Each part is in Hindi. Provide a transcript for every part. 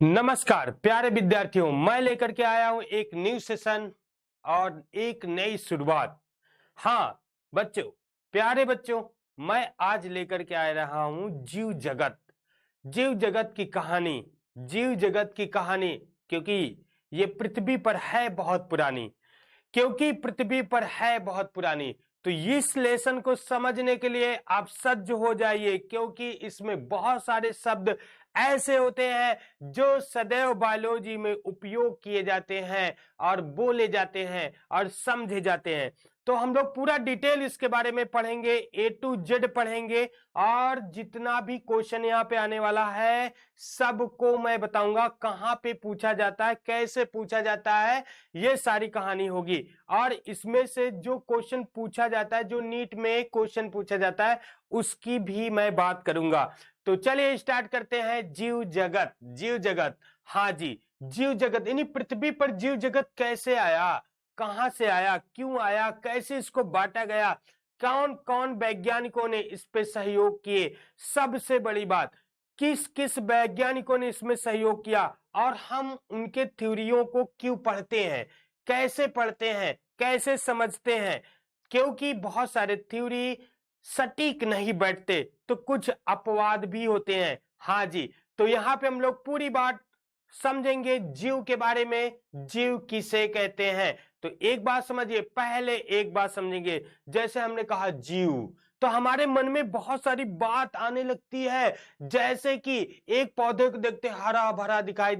नमस्कार प्यारे विद्यार्थियों, मैं लेकर के आया हूं एक न्यू सेशन और एक नई शुरुआत। हाँ बच्चों, प्यारे बच्चों, मैं आज लेकर के आ रहा हूं जीव जगत। जीव जगत की कहानी, जीव जगत की कहानी, क्योंकि ये पृथ्वी पर है बहुत पुरानी, क्योंकि पृथ्वी पर है बहुत पुरानी। तो इस लेसन को समझने के लिए आप सज्ज हो जाइए, क्योंकि इसमें बहुत सारे शब्द ऐसे होते हैं जो सदैव बायोलॉजी में उपयोग किए जाते हैं और बोले जाते हैं और समझे जाते हैं। तो हम लोग पूरा डिटेल इसके बारे में पढ़ेंगे, ए टू जेड पढ़ेंगे, और जितना भी क्वेश्चन यहाँ पे आने वाला है सबको मैं बताऊंगा कहाँ पे पूछा जाता है, कैसे पूछा जाता है, ये सारी कहानी होगी। और इसमें से जो क्वेश्चन पूछा जाता है, जो नीट में क्वेश्चन पूछा जाता है, उसकी भी मैं बात करूंगा। तो चलिए स्टार्ट करते हैं। जीव जगत, जीव जगत, हाँ जी, जीव जगत यानी पृथ्वी पर जीव जगत कैसे आया, कहां से आया, क्यों आया, कैसे इसको बांटा गया, कौन कौन वैज्ञानिकों ने इस पे सहयोग किए, सबसे बड़ी बात किस किस वैज्ञानिकों ने इसमें सहयोग किया, और हम उनके थ्योरियों को क्यों पढ़ते हैं, कैसे पढ़ते हैं, कैसे समझते हैं। क्योंकि बहुत सारे थ्योरी सटीक नहीं बैठते, तो कुछ अपवाद भी होते हैं। हाँ जी, तो यहां पे हम लोग पूरी बात समझेंगे जीव के बारे में, जीव किसे कहते हैं। तो एक बात समझिए, पहले एक बात समझेंगे। जैसे हमने कहा जीव, तो हमारे मन में बहुत सारी बात आने लगती है। जैसे कि एक पौधे को देखते हरा भरा दिखाई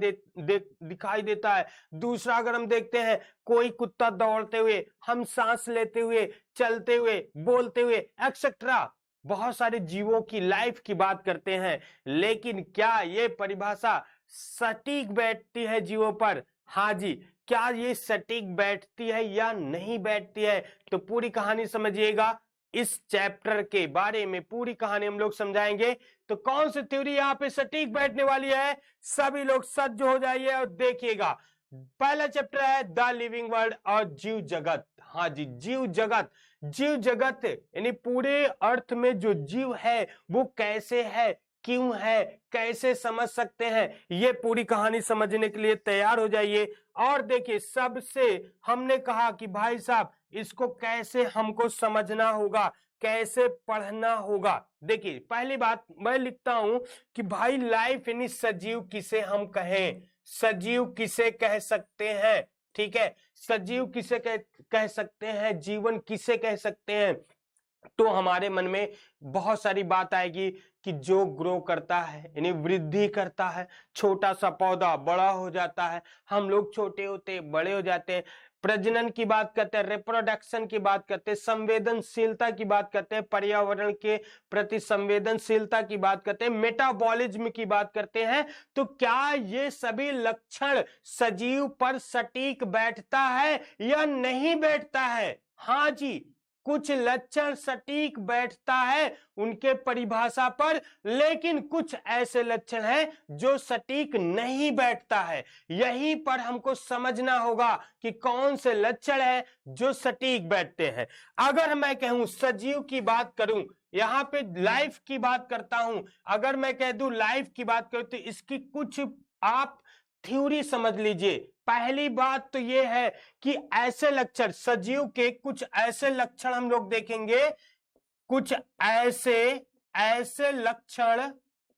देता है। दूसरा अगर हम देखते हैं कोई कुत्ता दौड़ते हुए, हम सांस लेते हुए, चलते हुए, बोलते हुए, एक्सेट्रा, बहुत सारे जीवों की लाइफ की बात करते हैं। लेकिन क्या ये परिभाषा सटीक बैठती है जीवों पर? हाँ जी, क्या ये सटीक बैठती है या नहीं बैठती है? तो पूरी कहानी समझिएगा, इस चैप्टर के बारे में पूरी कहानी हम लोग समझाएंगे। तो कौन सी थ्योरी यहाँ पे सटीक बैठने वाली है, सभी लोग सज्ज हो जाइए और देखिएगा। पहला चैप्टर है द लिविंग वर्ल्ड और जीव जगत। हाँ जी, जीव जगत। जीव जगत यानी पूरे अर्थ में जो जीव है वो कैसे है, क्यों है, कैसे समझ सकते हैं, ये पूरी कहानी समझने के लिए तैयार हो जाइए। और देखिए, सबसे हमने कहा कि भाई साहब इसको कैसे हमको समझना होगा, कैसे पढ़ना होगा। देखिए, पहली बात मैं लिखता हूं कि भाई लाइफ यानी सजीव किसे हम कहें, सजीव किसे कह सकते हैं। ठीक है, सजीव किसे कह सकते हैं, जीवन किसे कह सकते हैं। तो हमारे मन में बहुत सारी बात आएगी कि जो ग्रो करता है यानी वृद्धि करता है, छोटा सा पौधा बड़ा हो जाता है, हम लोग छोटे होते बड़े हो जाते हैं, प्रजनन की बात करते हैं, रिप्रोडक्शन की बात करते हैं, संवेदनशीलता की बात करते हैं, पर्यावरण के प्रति संवेदनशीलता की बात करते हैं, मेटाबॉलिज्म की बात करते हैं। तो क्या ये सभी लक्षण सजीव पर सटीक बैठता है या नहीं बैठता है? हाँ जी, कुछ लक्षण सटीक बैठता है उनके परिभाषा पर, लेकिन कुछ ऐसे लक्षण हैं जो सटीक नहीं बैठता है। यहीं पर हमको समझना होगा कि कौन से लक्षण है जो सटीक बैठते हैं। अगर मैं कहूं सजीव की बात करूं, यहां पे लाइफ की बात करता हूं, अगर मैं कह दूं लाइफ की बात करूं, तो इसकी कुछ आप थ्योरी समझ लीजिए। पहली बात तो यह है कि ऐसे लक्षण, सजीव के कुछ ऐसे लक्षण हम लोग देखेंगे, कुछ ऐसे ऐसे लक्षण,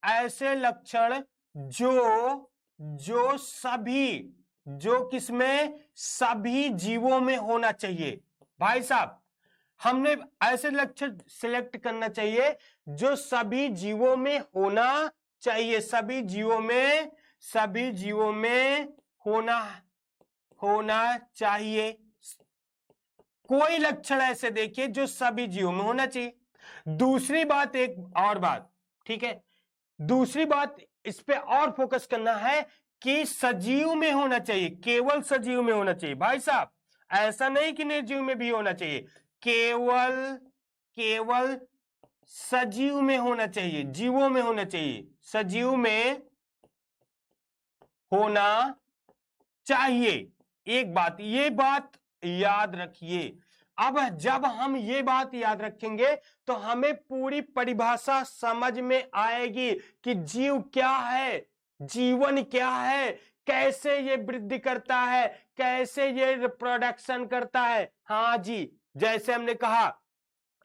ऐसे लक्षण जो जो सभी, जो किसमें, सभी जीवों में होना चाहिए। भाई साहब, हमने ऐसे लक्षण सिलेक्ट करना चाहिए जो सभी जीवों में होना चाहिए, सभी जीवों में, सभी जीवों में होना होना चाहिए। कोई लक्षण ऐसे देखिए जो सभी जीवों में होना चाहिए। दूसरी बात, एक और बात, ठीक है, दूसरी बात इस पे और फोकस करना है कि सजीव में होना चाहिए, केवल सजीव में होना चाहिए। भाई साहब, ऐसा नहीं कि निर्जीव में भी होना चाहिए, केवल केवल सजीव में होना चाहिए, जीवों में होना चाहिए, सजीव में होना चाहिए। एक बात, ये बात याद रखिए। अब जब हम ये बात याद रखेंगे तो हमें पूरी परिभाषा समझ में आएगी कि जीव क्या है, जीवन क्या है, कैसे ये वृद्धि करता है, कैसे ये रिप्रोडक्शन करता है। हाँ जी, जैसे हमने कहा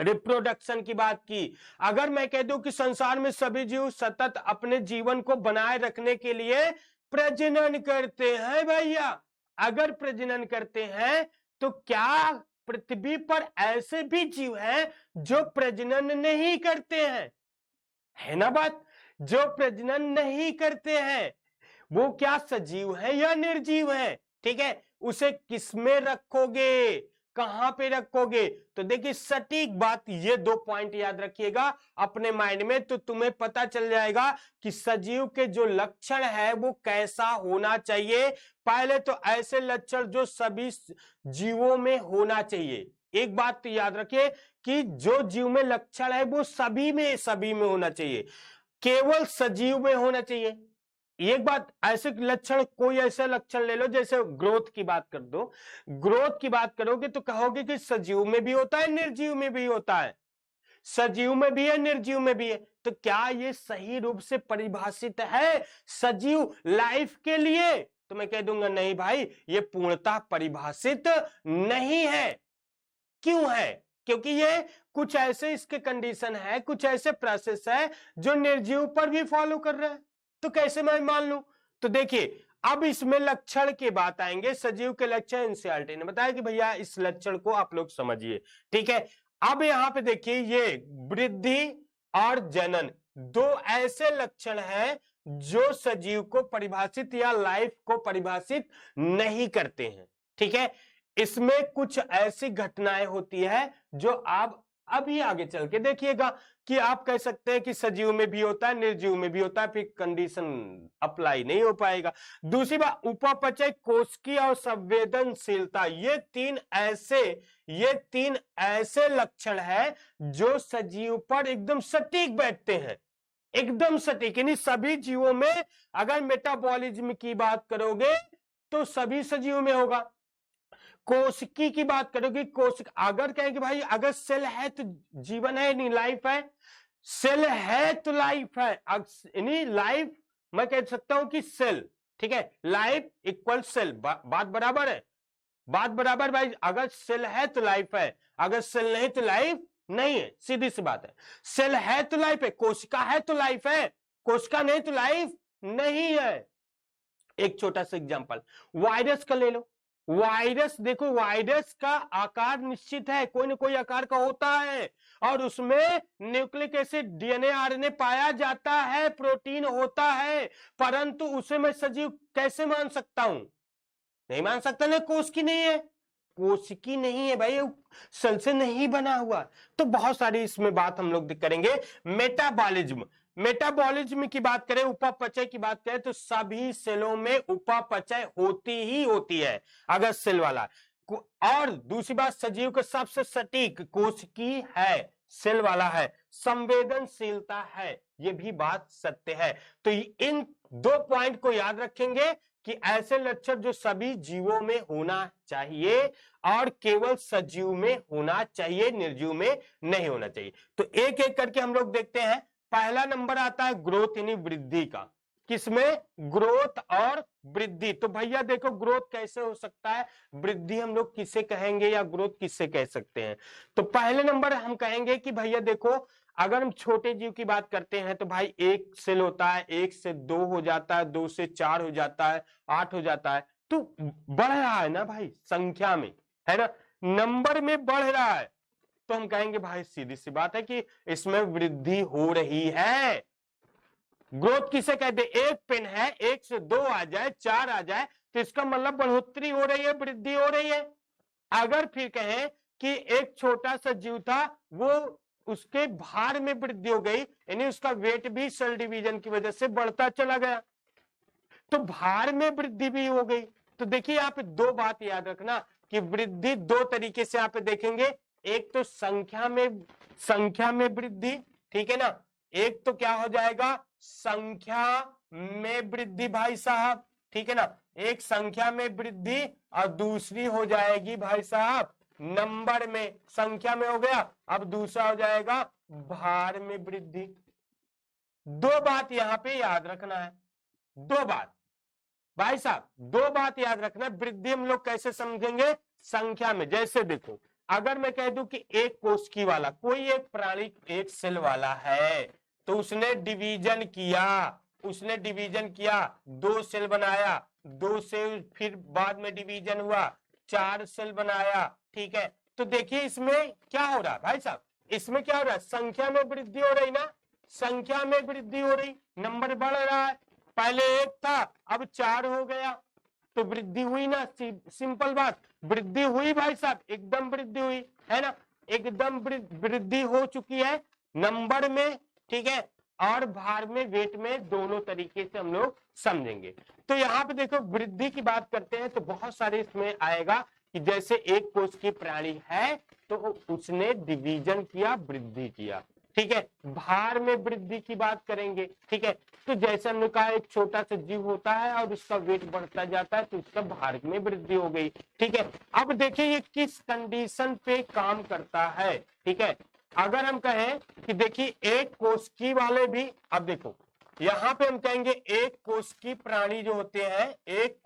रिप्रोडक्शन की बात की। अगर मैं कह दूं कि संसार में सभी जीव सतत अपने जीवन को बनाए रखने के लिए प्रजनन करते हैं भैया, अगर प्रजनन करते हैं तो क्या पृथ्वी पर ऐसे भी जीव हैं जो प्रजनन नहीं करते हैं? है ना बात? जो प्रजनन नहीं करते हैं वो क्या सजीव है या निर्जीव है? ठीक है, उसे किसमें रखोगे, कहां पे रखोगे? तो देखिए सटीक बात, ये 2 पॉइंट याद रखिएगा अपने माइंड में, तो तुम्हें पता चल जाएगा कि सजीव के जो लक्षण है वो कैसा होना चाहिए। पहले तो ऐसे लक्षण जो सभी जीवों में होना चाहिए। एक बात तो याद रखिए कि जो जीव में लक्षण है वो सभी में होना चाहिए, केवल सजीव में होना चाहिए। एक बात, ऐसे लक्षण, कोई ऐसा लक्षण ले लो, जैसे ग्रोथ की बात कर दो, ग्रोथ की बात करोगे तो कहोगे कि सजीव में भी होता है, निर्जीव में भी होता है, सजीव में भी है, निर्जीव में भी है। तो क्या ये सही रूप से परिभाषित है सजीव लाइफ के लिए? तो मैं कह दूंगा नहीं भाई, ये पूर्णतः परिभाषित नहीं है। क्यों है? क्योंकि ये कुछ ऐसे इसके कंडीशन है, कुछ ऐसे प्रोसेस है जो निर्जीव पर भी फॉलो कर रहा है। तो कैसे मैं मान लूं? तो देखिए अब इसमें लक्षण की बात आएंगे, सजीव के लक्षण एनसीईआरटी ने बताया कि भैया इस लक्षण को आप लोग समझिए। ठीक है, अब यहां पे देखिए ये वृद्धि और जनन दो ऐसे लक्षण हैं जो सजीव को परिभाषित या लाइफ को परिभाषित नहीं करते हैं। ठीक है, इसमें कुछ ऐसी घटनाएं होती है जो आप अभी आगे चल के देखिएगा कि आप कह सकते हैं कि सजीव में भी होता है, निर्जीव में भी होता है, फिर कंडीशन अप्लाई नहीं हो पाएगा। दूसरी बात, उपापचय, कोशिकीय और संवेदनशीलता, ये तीन ऐसे लक्षण है जो सजीव पर एकदम सटीक बैठते हैं, एकदम सटीक। यानी सभी जीवों में अगर मेटाबॉलिज्म की बात करोगे तो सभी सजीव में होगा। कोशिकी की बात करोगे, कोशिक अगर कहें कि भाई अगर सेल है तो जीवन है, नहीं लाइफ है, सेल है तो लाइफ है, यानी लाइफ मैं कह सकता हूं कि सेल, ठीक है, लाइफ इक्वल सेल, बात बराबर है, बात बराबर भाई। अगर सेल है तो लाइफ है, अगर सेल नहीं तो लाइफ नहीं है, सीधी सी बात है। सेल है तो लाइफ है, कोशिका है तो लाइफ है, कोशिका नहीं तो लाइफ नहीं है। एक छोटा सा एग्जांपल वायरस का ले लो, वायरस देखो, वायरस का आकार निश्चित है, कोई ना कोई आकार का होता है, और उसमें न्यूक्लिक एसिड, डीएनए, आरएनए पाया जाता है, प्रोटीन होता है, परंतु उसे मैं सजीव कैसे मान सकता हूं? नहीं मान सकता ना, कोशिकी नहीं है, कोशिकी नहीं है भाई, सेल से नहीं बना हुआ। तो बहुत सारी इसमें बात हम लोग करेंगे। मेटाबॉलिज्म, मेटाबॉलिज्म की बात करें, उपापचय की बात करें, तो सभी सेलों में उपापचय होती ही होती है अगर सेल वाला। और दूसरी बात, सजीव का सबसे सटीक कोशिकी है, सेल वाला है, संवेदनशीलता है, ये भी बात सत्य है। तो इन 2 पॉइंट को याद रखेंगे कि ऐसे लक्षण जो सभी जीवों में होना चाहिए और केवल सजीव में होना चाहिए, निर्जीव में नहीं होना चाहिए। तो एक एक करके हम लोग देखते हैं। पहला नंबर आता है ग्रोथ यानी वृद्धि का, किसमें? ग्रोथ और वृद्धि। तो भैया देखो ग्रोथ कैसे हो सकता है, वृद्धि हम लोग किसे कहेंगे या ग्रोथ किसे कह सकते हैं? तो पहले नंबर हम कहेंगे कि भैया देखो, अगर हम छोटे जीव की बात करते हैं तो भाई एक सेल होता है, 1 से 2 हो जाता है, 2 से 4 हो जाता है, 8 हो जाता है, तो बढ़ रहा है ना भाई, संख्या में, है ना, नंबर में बढ़ रहा है, तो हम कहेंगे भाई सीधी सी बात है कि इसमें वृद्धि हो रही है। ग्रोथ किसे कहते हैं? एक पेन है, 1 से 2 आ जाए, 4 आ जाए, तो इसका मतलब बढ़ोतरी हो रही है, वृद्धि हो रही है। अगर फिर कहें कि एक छोटा सा जीव था, वो उसके भार में वृद्धि हो गई, यानी उसका वेट भी सेल डिवीजन की वजह से बढ़ता चला गया, तो भार में वृद्धि भी हो गई। तो देखिए यहाँ पे 2 बात याद रखना कि वृद्धि 2 तरीके से यहाँ पे देखेंगे। एक तो संख्या में वृद्धि, ठीक है ना, एक तो क्या हो जाएगा, संख्या में वृद्धि भाई साहब, ठीक है ना, एक संख्या में वृद्धि और दूसरी हो जाएगी भाई साहब नंबर में, संख्या में हो गया, अब दूसरा हो जाएगा भार में वृद्धि। 2 बात यहां पे याद रखना है, दो बात, भाई साहब दो बात याद रखना। वृद्धि हम लोग कैसे समझेंगे? संख्या में। जैसे देखो, अगर मैं कह दूं कि एक कोशिकी वाला कोई एक प्राणी एक सेल वाला है, तो उसने डिवीजन किया, उसने डिवीजन किया, दो सेल बनाया, दो सेल फिर बाद में डिवीजन हुआ, चार सेल बनाया, ठीक है। तो देखिए इसमें क्या हो रहा है भाई साहब, इसमें क्या हो रहा है? संख्या में वृद्धि हो रही ना, संख्या में वृद्धि हो रही, नंबर बढ़ रहा है। पहले एक था, अब चार हो गया, तो वृद्धि हुई ना। सिंपल बात, वृद्धि हुई भाई साहब, एकदम वृद्धि हुई है ना, एकदम वृद्धि हो चुकी है नंबर में, ठीक है, और भार में, वेट में, दोनों तरीके से हम लोग समझेंगे। तो यहाँ पे देखो वृद्धि की बात करते हैं तो बहुत सारे इसमें आएगा कि जैसे एक कोश की प्राणी है तो उसने डिवीजन किया, वृद्धि किया, ठीक है। भार में वृद्धि की बात करेंगे, ठीक है। तो जैसे हमने कहा एक छोटा सा जीव होता है और उसका वेट बढ़ता जाता है तो उसका भार में वृद्धि हो गई, ठीक है। अब देखिए ये किस कंडीशन पे काम करता है, ठीक है। अगर हम कहें कि देखिए एक कोशिकी वाले भी, अब देखो यहाँ पे हम कहेंगे एक कोशिकी प्राणी जो होते हैं, एक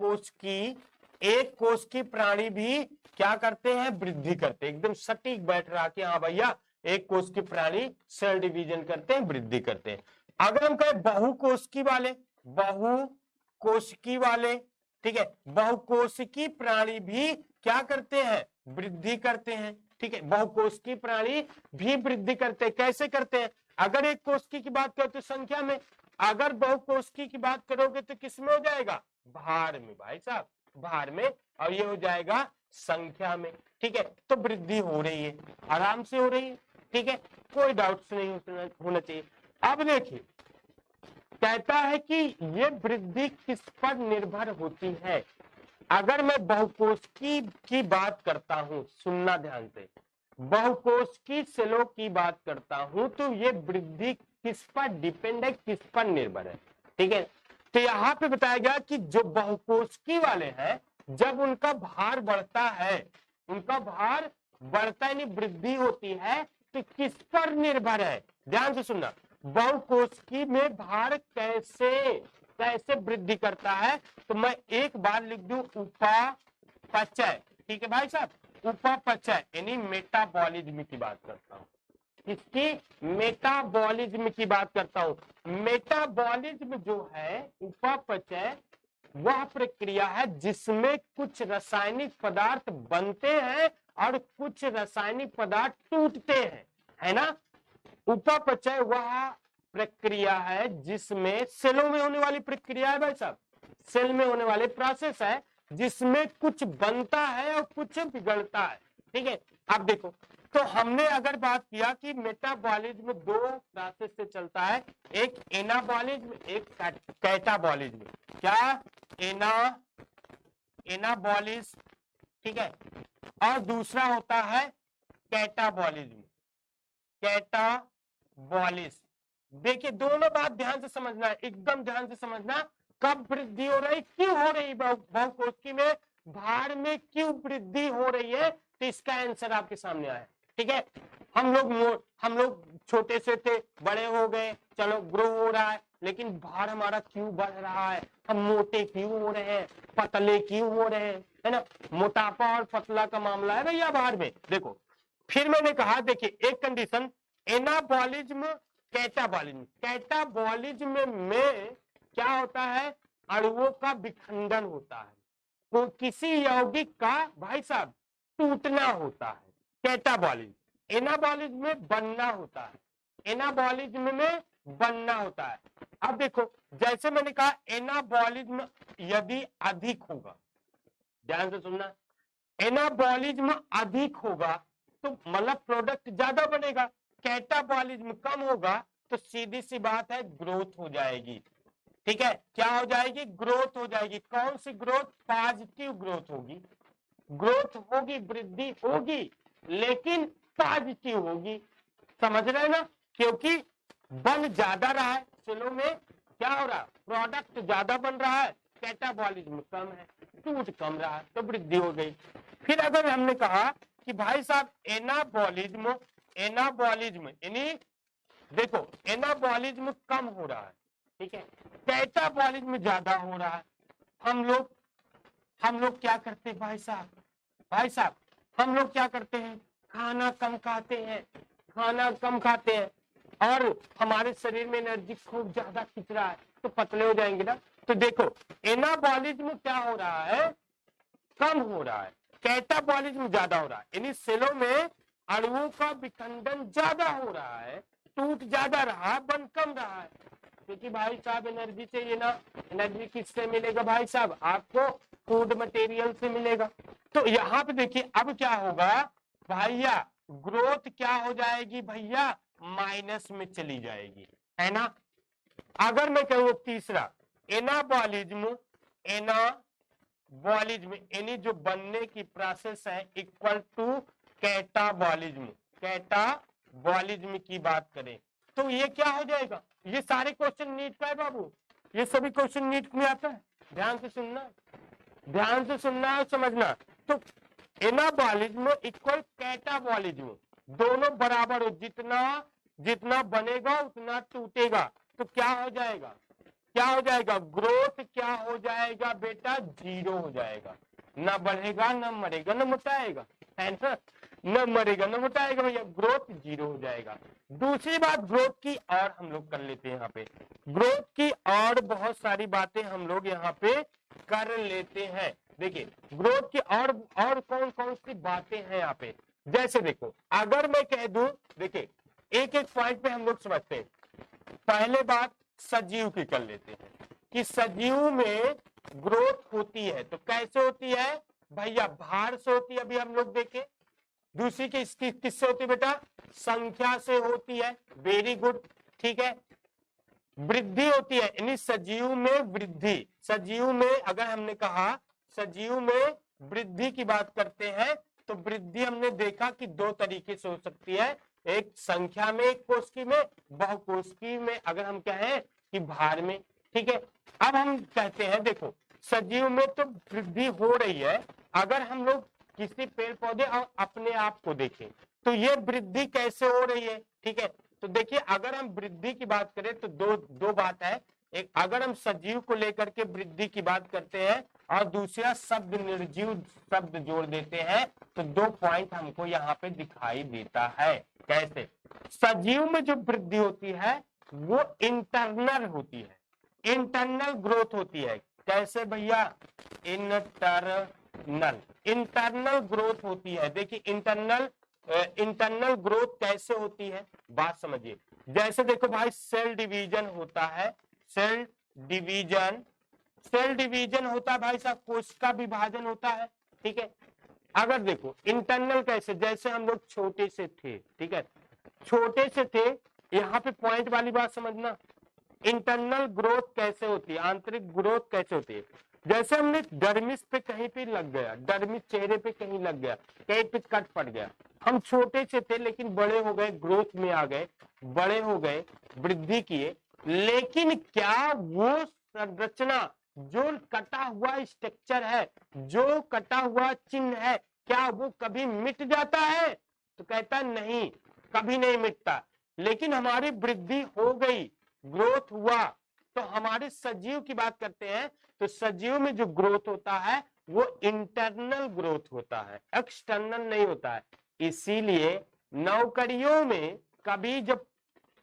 कोशिकी प्राणी भी क्या करते हैं? वृद्धि करते हैं। एकदम सटीक बैठ रहा कि हाँ भैया एक कोशिकी प्राणी सेल डिवीजन करते हैं, वृद्धि करते हैं। अगर हम कहें बहुकोशिकी वाले, ठीक है, बहुकोशिकी प्राणी भी क्या करते हैं? वृद्धि करते हैं, ठीक है। बहुकोशिकी प्राणी भी वृद्धि करते हैं। कैसे करते हैं? अगर एक कोशिकी की बात करो तो संख्या में, अगर बहुकोशिकी की बात करोगे तो किसमें हो जाएगा? भार में भाई साहब, भार में, और ये हो जाएगा संख्या में, ठीक है। तो वृद्धि हो रही है, आराम से हो रही है, ठीक है, कोई डाउट्स नहीं होना चाहिए। अब देखिए कहता है कि ये वृद्धि किस पर निर्भर होती है। अगर मैं बहुकोशिकी की बात करता हूं, सुनना ध्यान से, बहुकोशिकी सेलों की बात करता हूं तो ये वृद्धि किस पर डिपेंड है, किस पर निर्भर है, ठीक है। तो यहाँ पे बताया गया कि जो बहुकोशिकी वाले हैं जब उनका भार बढ़ता है, उनका भार बढ़ता यानी वृद्धि होती है, तो किस पर निर्भर है? ध्यान से सुनना, बहुकोशिकी में भार कैसे वृद्धि करता है। तो मैं एक बार लिख दूं उपापचय, ठीक है भाई साहब, उपापचय यानी मेटाबॉलिज्म की बात करता हूं, इसकी मेटाबॉलिज्म की बात करता हूं। मेटाबॉलिज्म जो है उपापचय, वह प्रक्रिया है जिसमें कुछ रासायनिक पदार्थ बनते हैं और कुछ रासायनिक पदार्थ टूटते हैं, है ना। उपापचय वह प्रक्रिया है जिसमें सेलों में होने वाली प्रक्रिया है भाई साहब, सेल में होने वाले प्रोसेस है जिसमें कुछ बनता है और कुछ बिगड़ता है, ठीक है। अब देखो, तो हमने अगर बात किया कि मेटाबॉलिज्म दो प्रोसेस से चलता है, एक एनाबॉलिज्म, एक कैटाबॉलिज्म। क्या? एनाबॉलिज्म, ठीक है, और दूसरा होता है कैटाबॉलिज्म, कैटाबॉलिज्म। देखिए दोनों बात ध्यान से समझना है, एकदम ध्यान से समझना। कब वृद्धि हो रही, क्यों हो रही बहुकोशिकी में, भार में क्यों वृद्धि हो रही है, तो इसका आंसर आपके सामने आया, ठीक है। हम लोग छोटे से थे, बड़े हो गए, चलो ग्रो हो रहा है, लेकिन भार हमारा क्यों बढ़ रहा है? हम मोटे क्यों हो रहे हैं, पतले क्यों हो रहे हैं, है ना। मोटापा और पतला का मामला है भैया भार में। देखो फिर मैंने कहा, देखिए एक कंडीशन एनाबॉलिज्म, कैटाबॉलिज्म। कैटाबॉलिज्म में क्या होता है? अणुओं का विखंडन होता है, तो किसी यौगिक का भाई साहब टूटना होता है, कैटाबॉलिज्म। एनाबॉलिज्म में बनना होता है, एनाबॉलिज्म में बनना होता है। अब देखो जैसे मैंने कहा एनाबॉलिज्म यदि अधिक होगा, ध्यान से सुनना, एनाबॉलिज्म अधिक होगा तो मतलब प्रोडक्ट ज्यादा बनेगा, कैटाबॉलिज्म कम होगा तो सीधी सी बात है ग्रोथ हो जाएगी, ठीक है। क्या हो जाएगी? ग्रोथ हो जाएगी। कौन सी ग्रोथ? पॉजिटिव ग्रोथ होगी, ग्रोथ होगी, वृद्धि होगी, लेकिन पॉजिटिव होगी, समझ रहे हैं ना। क्योंकि बन ज्यादा रहा है सेलों में, क्या हो रहा है? प्रोडक्ट ज्यादा बन रहा है, कैटाबॉलिज्म कम है, टूट कम रहा है, तो वृद्धि हो गई। फिर अगर हमने कहा कि भाई साहब एनाबॉलिज्म, एनाबॉलिज्म यानी देखो एनाबॉलिज्म कम हो रहा है, ठीक है, कैटाबॉलिज्म में ज्यादा हो रहा है। हम लोग क्या करते हैं भाई साहब हम लोग क्या करते हैं, खाना कम खाते हैं, खाना कम खाते हैं और हमारे शरीर में एनर्जी खूब ज्यादा खींच रहा है, तो पतले हो जाएंगे ना। तो देखो एनाबॉलिज्म में क्या हो रहा है, कम हो रहा है, कैटाबॉलिज्म ज्यादा हो रहा है, यानी सेलों में अणुओं का विखंडन ज्यादा हो रहा है, टूट ज्यादा रहा है, बन कम रहा है। क्योंकि भाई साहब एनर्जी चाहिए ना, एनर्जी किससे मिलेगा भाई साहब, आपको फूड मटेरियल से मिलेगा। तो यहाँ पे देखिए अब क्या होगा भैया, ग्रोथ क्या हो जाएगी भैया, माइनस में चली जाएगी, है ना। अगर मैं कहूँ तीसरा एनाबॉलिज्म, एनाबॉलिज्म यानी जो बनने की प्रोसेस है इक्वल टू कैटाबॉलिज्म, कैटाबॉलिज्म की बात करें तो ये क्या हो जाएगा, ये सारे क्वेश्चन नीट का है बाबू, ये सभी क्वेश्चन नीट में आता है, ध्यान से सुनना, ध्यान से सुनना है समझना। तो एनाबॉलिज्म इक्वल कैटाबॉलिज्म, दोनों बराबर हो, जितना जितना बनेगा उतना टूटेगा, तो क्या हो जाएगा, क्या हो जाएगा, ग्रोथ क्या हो जाएगा बेटा, जीरो हो जाएगा, ना बढ़ेगा ना मरेगा ना मोटाएगा, है ना, न मरेगा न मोटाएगा भैया, ग्रोथ जीरो हो जाएगा। दूसरी बात ग्रोथ की और हम लोग कर लेते हैं यहाँ पे, ग्रोथ की और बहुत सारी बातें हम लोग यहाँ पे कर लेते हैं। देखिए ग्रोथ की और कौन कौन सी बातें हैं यहाँ पे, जैसे देखो अगर मैं कह दूं, देखिए एक एक पॉइंट पे हम लोग समझते हैं। पहले बात सजीव की कर लेते हैं कि सजीव में ग्रोथ होती है तो कैसे होती है भैया, भार से होती है, अभी हम लोग देखें। दूसरी किससे होती है बेटा, संख्या से होती है, वेरी गुड, ठीक है। वृद्धि होती है, यानी सजीव में वृद्धि, सजीव में अगर हमने कहा सजीव में वृद्धि की बात करते हैं तो वृद्धि हमने देखा कि दो तरीके से हो सकती है, एक संख्या में, एक कोशिकी में, बहुकोशिकी में अगर हम कहें कि भार में, ठीक है। अब हम कहते हैं देखो सजीव में तो वृद्धि हो रही है, अगर हम लोग किसी पेड़ पौधे और अपने आप को देखें तो ये वृद्धि कैसे हो रही है, ठीक है। तो देखिए अगर हम वृद्धि की बात करें तो दो बात है, एक अगर हम सजीव को लेकर के वृद्धि की बात करते हैं और दूसरा शब्द निर्जीव शब्द जोड़ देते हैं तो दो पॉइंट हमको यहाँ पे दिखाई देता है। कैसे, सजीव में जो वृद्धि होती है वो इंटरनल होती है, इंटरनल ग्रोथ होती है। कैसे भैया, इंटरनल ग्रोथ होती है। देखिए इंटरनल ग्रोथ कैसे होती है, बात समझिए। जैसे देखो भाई सेल डिवीजन होता है, सेल डिवीजन होता है भाई साहब, कोशिका विभाजन होता है, ठीक है। अगर देखो इंटरनल कैसे, जैसे हम लोग छोटे से थे, ठीक है, छोटे से थे, यहाँ पे पॉइंट वाली बात समझना, इंटरनल ग्रोथ कैसे होती है, आंतरिक ग्रोथ कैसे होती है। जैसे हमने डर्मिस पे कहीं पे लग गया, डर्मिस चेहरे पे कहीं लग गया, कहीं पे कट पड़ गया, हम छोटे से थे लेकिन बड़े हो गए, ग्रोथ में आ गए, बड़े हो गए, वृद्धि किए, लेकिन क्या वो संरचना, जो कटा हुआ स्ट्रक्चर है, जो कटा हुआ चिन्ह है, क्या वो कभी मिट जाता है, तो कहता नहीं, कभी नहीं मिटता। लेकिन हमारी वृद्धि हो गई, ग्रोथ हुआ, तो हमारे सजीव की बात करते हैं तो सजीव में जो ग्रोथ होता है वो इंटरनल ग्रोथ होता है, एक्सटर्नल नहीं होता है। इसीलिए नौकरियों में कभी जब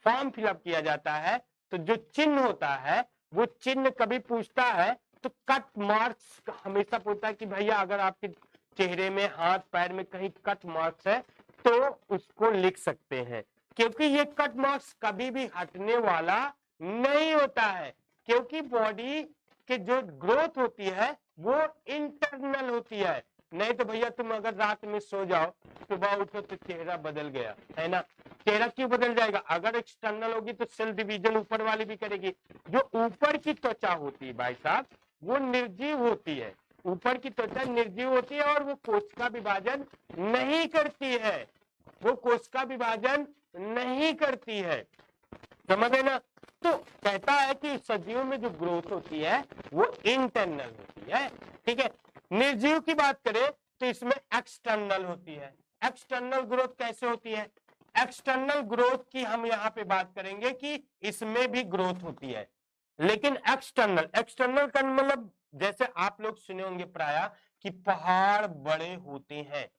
फॉर्म फिलअप किया जाता है तो जो चिन्ह होता है वो चिन्ह कभी पूछता है तो कट मार्क्स हमेशा पूछता है कि भैया अगर आपके चेहरे में, हाथ पैर में कहीं कट मार्क्स है तो उसको लिख सकते हैं, क्योंकि ये कट मार्क्स कभी भी हटने वाला नहीं होता है, क्योंकि बॉडी के जो ग्रोथ होती है वो इंटरनल होती है। नहीं तो भैया तुम अगर रात में सो जाओ, सुबह उठो तो चेहरा बदल गया, है ना। चेहरा क्यों बदल जाएगा, अगर एक्सटर्नल होगी तो सेल डिवीजन ऊपर वाली भी करेगी। जो ऊपर की त्वचा होती है भाई साहब वो निर्जीव होती है, ऊपर की त्वचा निर्जीव होती है और वो कोशिका विभाजन नहीं करती है, वो कोशिका विभाजन नहीं करती है, समझ है ना। तो कहता है कि सजीव में जो ग्रोथ होती है वो इंटरनल होती है, ठीक है। निर्जीव की बात करें तो इसमें एक्सटर्नल होती है। एक्सटर्नल ग्रोथ कैसे होती है, एक्सटर्नल ग्रोथ की हम यहाँ पे बात करेंगे कि इसमें भी ग्रोथ होती है, लेकिन एक्सटर्नल, एक्सटर्नल का मतलब जैसे आप लोग सुने होंगे प्राय कि पहाड़ बड़े होते हैं,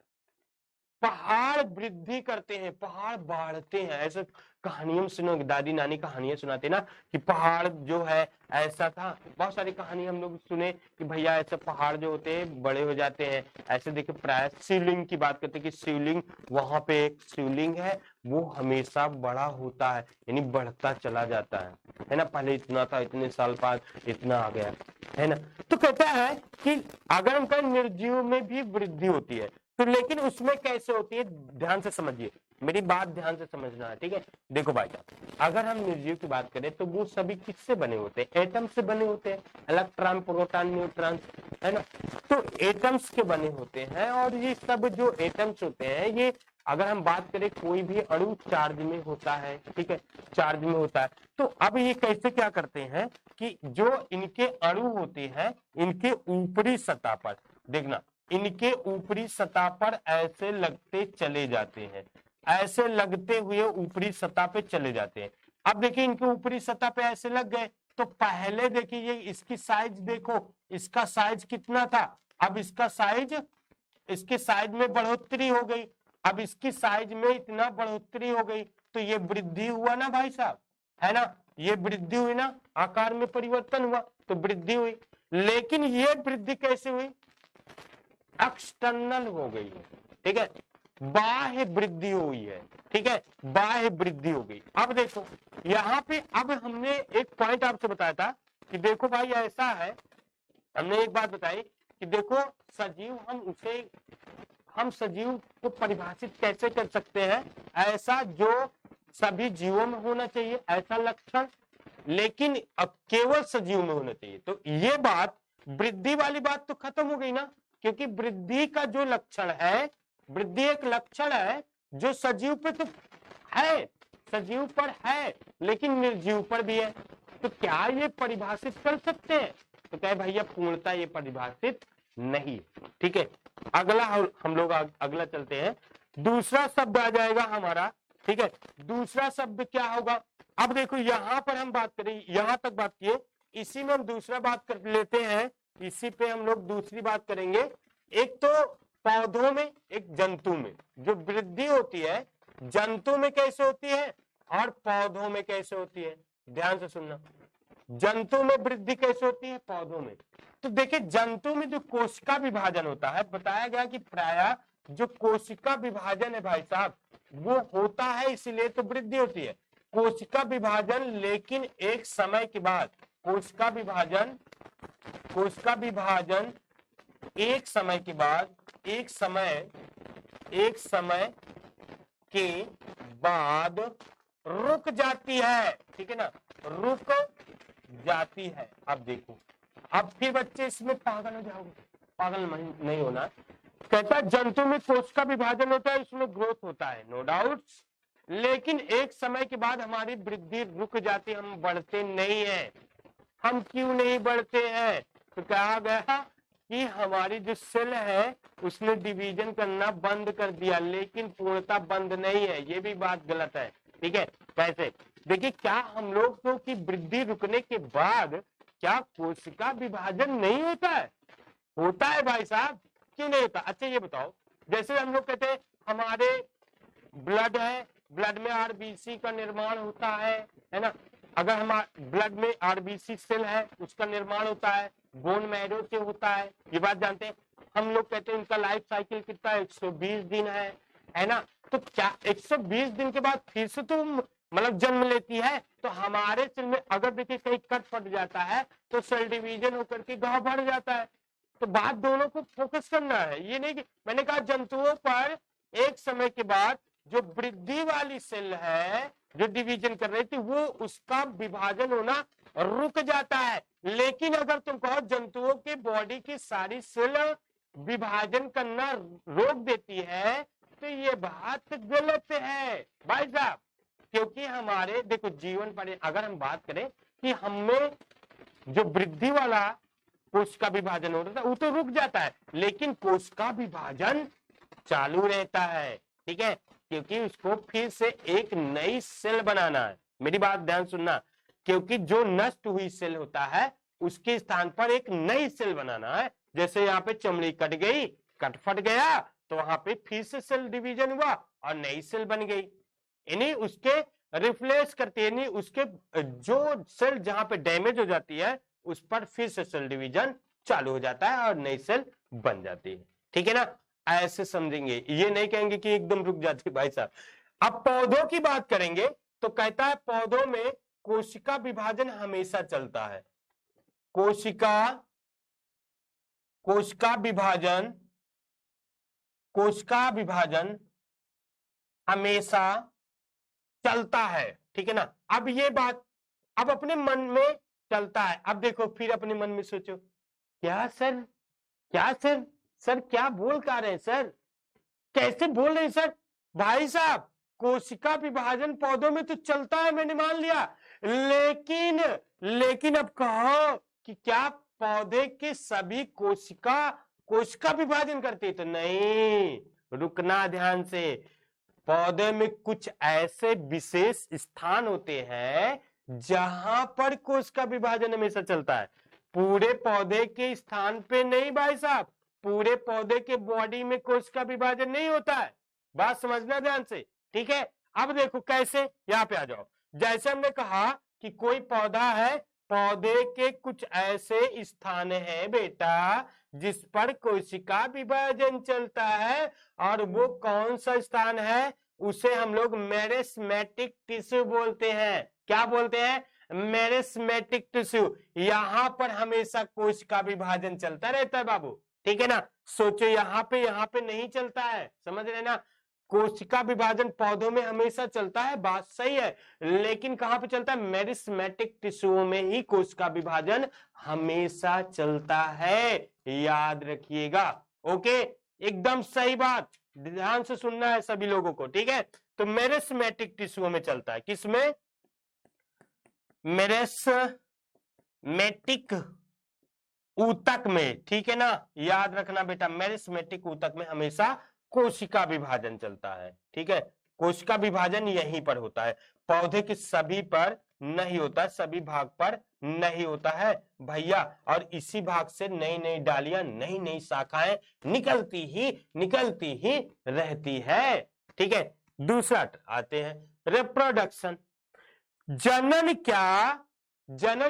पहाड़ वृद्धि करते हैं, पहाड़ बढ़ते हैं, ऐसे कहानियों में सुनोगे, दादी नानी कहानियां सुनाते ना कि पहाड़ जो है ऐसा था, बहुत सारी कहानी हम लोग सुने कि भैया ऐसे पहाड़ जो होते हैं बड़े हो जाते हैं। ऐसे देखिए प्राय शिवलिंग की बात करते हैं कि शिवलिंग, वहां पे एक शिवलिंग है वो हमेशा बड़ा होता है, यानी बढ़ता चला जाता है ना, पहले इतना था, इतने साल बाद इतना आ गया, है ना। तो कहता है कि अगर हम कहें निर्जीव में भी वृद्धि होती है, तो लेकिन उसमें कैसे होती है, ध्यान से समझिए, मेरी बात ध्यान से समझना है, ठीक है। देखो भाई साहब, अगर हम निर्जीव की बात करें तो वो सभी किससे बने होते हैं, एटम से बने होते हैं, इलेक्ट्रॉन प्रोटॉन न्यूट्रॉन, है ना। तो एटम्स के बने होते हैं, और ये सब जो एटम्स होते हैं ये अगर हम बात करें कोई भी अणु चार्ज में होता है, ठीक है, चार्ज में होता है। तो अब ये कैसे क्या करते हैं कि जो इनके अणु होते हैं इनके ऊपरी सतह पर, देखना, इनके ऊपरी सतह पर ऐसे लगते चले जाते हैं, ऐसे लगते हुए ऊपरी सतह पे चले जाते हैं। अब देखिए इनके ऊपरी सतह पे ऐसे लग गए, तो पहले देखिए ये इसकी साइज देखो, इसका साइज कितना था, अब इसका साइज, इसके साइज में बढ़ोतरी हो गई, अब इसकी साइज में इतना बढ़ोतरी हो गई, तो ये वृद्धि हुआ ना भाई साहब, है ना, ये वृद्धि हुई ना, आकार में परिवर्तन हुआ तो वृद्धि हुई। लेकिन ये वृद्धि कैसे हुई, एक्सटर्नल हो गई है, ठीक है, बाह्य वृद्धि हुई है, ठीक है, बाह्य वृद्धि हो गई। अब देखो यहाँ पे, अब हमने एक पॉइंट आपसे बताया था कि देखो भाई ऐसा है, हमने एक बात बताई कि देखो सजीव, हम सजीव को परिभाषित कैसे कर सकते हैं, ऐसा जो सभी जीवों में होना चाहिए ऐसा लक्षण, लेकिन अब केवल सजीव में होना चाहिए। तो ये बात, वृद्धि वाली बात तो खत्म हो गई ना, क्योंकि वृद्धि का जो लक्षण है, वृद्धि एक लक्षण है जो सजीव पे तो है, सजीव पर है, लेकिन निर्जीव पर भी है। तो क्या ये परिभाषित कर सकते हैं, तो कहे भैया पूर्णता ये परिभाषित नहीं, ठीक है। अगला हम लोग अगला चलते हैं, दूसरा शब्द आ जाएगा हमारा, ठीक है, दूसरा शब्द क्या होगा। अब देखो यहां पर हम बात करें, यहां तक बात किए, इसी में हम दूसरा बात कर लेते हैं, इसी पे हम लोग दूसरी बात करेंगे। एक तो पौधों में, एक जंतु में जो वृद्धि होती है, जंतु में कैसे होती है और पौधों में कैसे होती है, ध्यान से सुनना। जंतु में वृद्धि कैसे होती है, पौधों में। तो देखिए जंतु में जो कोशिका विभाजन होता है, बताया गया कि प्राय जो कोशिका विभाजन है भाई साहब वो होता है, इसीलिए तो वृद्धि होती है, कोशिका विभाजन। लेकिन एक समय के बाद कोशिका विभाजन, कोशिका विभाजन एक समय के बाद, एक समय के बाद रुक जाती है, ठीक है ना, रुक जाती है। अब देखो, अब फिर बच्चे इसमें पागल हो जाओगे, पागल नहीं होना। कहता है जंतु में कोशिका विभाजन होता है, इसमें ग्रोथ होता है, नो डाउट, लेकिन एक समय के बाद हमारी वृद्धि रुक जाती है, हम बढ़ते नहीं है। हम क्यों नहीं बढ़ते हैं, तो कहा गया कि हमारी जो सेल है उसने डिवीजन करना बंद कर दिया, लेकिन पूर्णता बंद नहीं है, ये भी बात गलत है, ठीक है। कैसे, देखिए क्या हम लोग तो की वृद्धि रुकने के बाद क्या कोशिका विभाजन नहीं होता है, होता है भाई साहब, क्यों नहीं होता। अच्छा ये बताओ, जैसे हम लोग कहते हैं हमारे ब्लड है, ब्लड में आरबीसी का निर्माण होता है ना, अगर हमारे ब्लड में आरबीसी सेल है उसका निर्माण होता है, बोन मैरो से होता है, ये बात जानते हैं। हम लोग कहते हैं उनका लाइफ साइकिल कितना है, 120 दिन है ना। तो क्या 120 दिन के बाद फिर से तो मतलब जन्म लेती है, तो हमारे सेल में अगर देखिए कहीं कट पड़ जाता है तो सेल डिवीजन होकर के घाव बढ़ जाता है। तो बात दोनों को फोकस करना है, ये नहीं कि मैंने कहा जंतुओं पर एक समय के बाद जो वृद्धि वाली सेल है जो डिवीजन कर रही थी वो उसका विभाजन होना रुक जाता है। लेकिन अगर तुम कहो जंतुओं के बॉडी की सारी सेल विभाजन करना रोक देती है, तो ये बात गलत है भाई साहब। क्योंकि हमारे देखो जीवन पर अगर हम बात करें कि हमें जो वृद्धि वाला कोशिका विभाजन होता है वो तो रुक जाता है, लेकिन कोशिका विभाजन चालू रहता है, ठीक है, क्योंकि उसको फिर से एक नई सेल बनाना है। मेरी बात ध्यान सुनना, क्योंकि जो नष्ट हुई सेल होता है उसके स्थान पर एक नई सेल बनाना है। जैसे यहाँ पे चमड़ी कट गई, कट फट गया, तो वहां पे फिर से सेल डिवीजन हुआ और नई सेल बन गई। यानी उसके रिप्लेस करते, यानी उसके जो सेल जहां पे डैमेज हो जाती है उस पर फिर से सेल डिवीजन चालू हो जाता है और नई सेल बन जाती है। ठीक है ना, ऐसे समझेंगे, ये नहीं कहेंगे कि एकदम रुक जाती भाई साहब। अब पौधों की बात करेंगे तो कहता है पौधों में कोशिका विभाजन हमेशा चलता है। कोशिका विभाजन हमेशा चलता है। ठीक है ना, अब ये बात अब अपने मन में चलता है। अब देखो फिर अपने मन में सोचो, क्या सर, क्या सर, सर क्या बोल का रहे हैं सर, कैसे बोल रहे हैं सर? भाई साहब कोशिका विभाजन पौधों में तो चलता है, मैंने मान लिया, लेकिन अब कहो कि क्या पौधे के सभी कोशिका विभाजन करते हैं? तो नहीं, रुकना ध्यान से। पौधे में कुछ ऐसे विशेष स्थान होते हैं जहां पर कोशिका विभाजन हमेशा चलता है। पूरे पौधे के स्थान पे नहीं भाई साहब, पूरे पौधे के बॉडी में कोशिका विभाजन नहीं होता है। बात समझना ध्यान से, ठीक है। अब देखो कैसे, यहाँ पे आ जाओ। जैसे हमने कहा कि कोई पौधा है, पौधे के कुछ ऐसे स्थान है बेटा जिस पर कोशिका विभाजन चलता है, और वो कौन सा स्थान है? उसे हम लोग मेरिस्मेटिक टिश्यू बोलते हैं। क्या बोलते हैं? Meristematic tissue. यहां पर हमेशा कोशिका विभाजन चलता रहता है बाबू, ठीक है ना। सोचो यहाँ पे नहीं चलता है, समझ रहे ना। कोशिका विभाजन पौधों में हमेशा चलता है, बात सही है, लेकिन कहां पे चलता है? मेरिस्मेटिक टिश्युओं में ही कोशिका विभाजन हमेशा चलता है, याद रखिएगा। ओके, एकदम सही बात, ध्यान से सुनना है सभी लोगों को, ठीक है। तो मेरिस्मेटिक टिश्युओं में चलता है, किसमें? मेरिस्मेटिक ऊतक में, ठीक है ना, याद रखना बेटा, मेरिस्मेटिक ऊतक में हमेशा कोशिका विभाजन चलता है, ठीक है। कोशिका विभाजन यहीं पर होता है, पौधे के सभी पर नहीं होता, सभी भाग पर नहीं होता है भैया, और इसी भाग से नई नई डालियां, नई नई शाखाएं निकलती ही रहती है, ठीक है। दूसरा आते हैं, रिप्रोडक्शन। जनन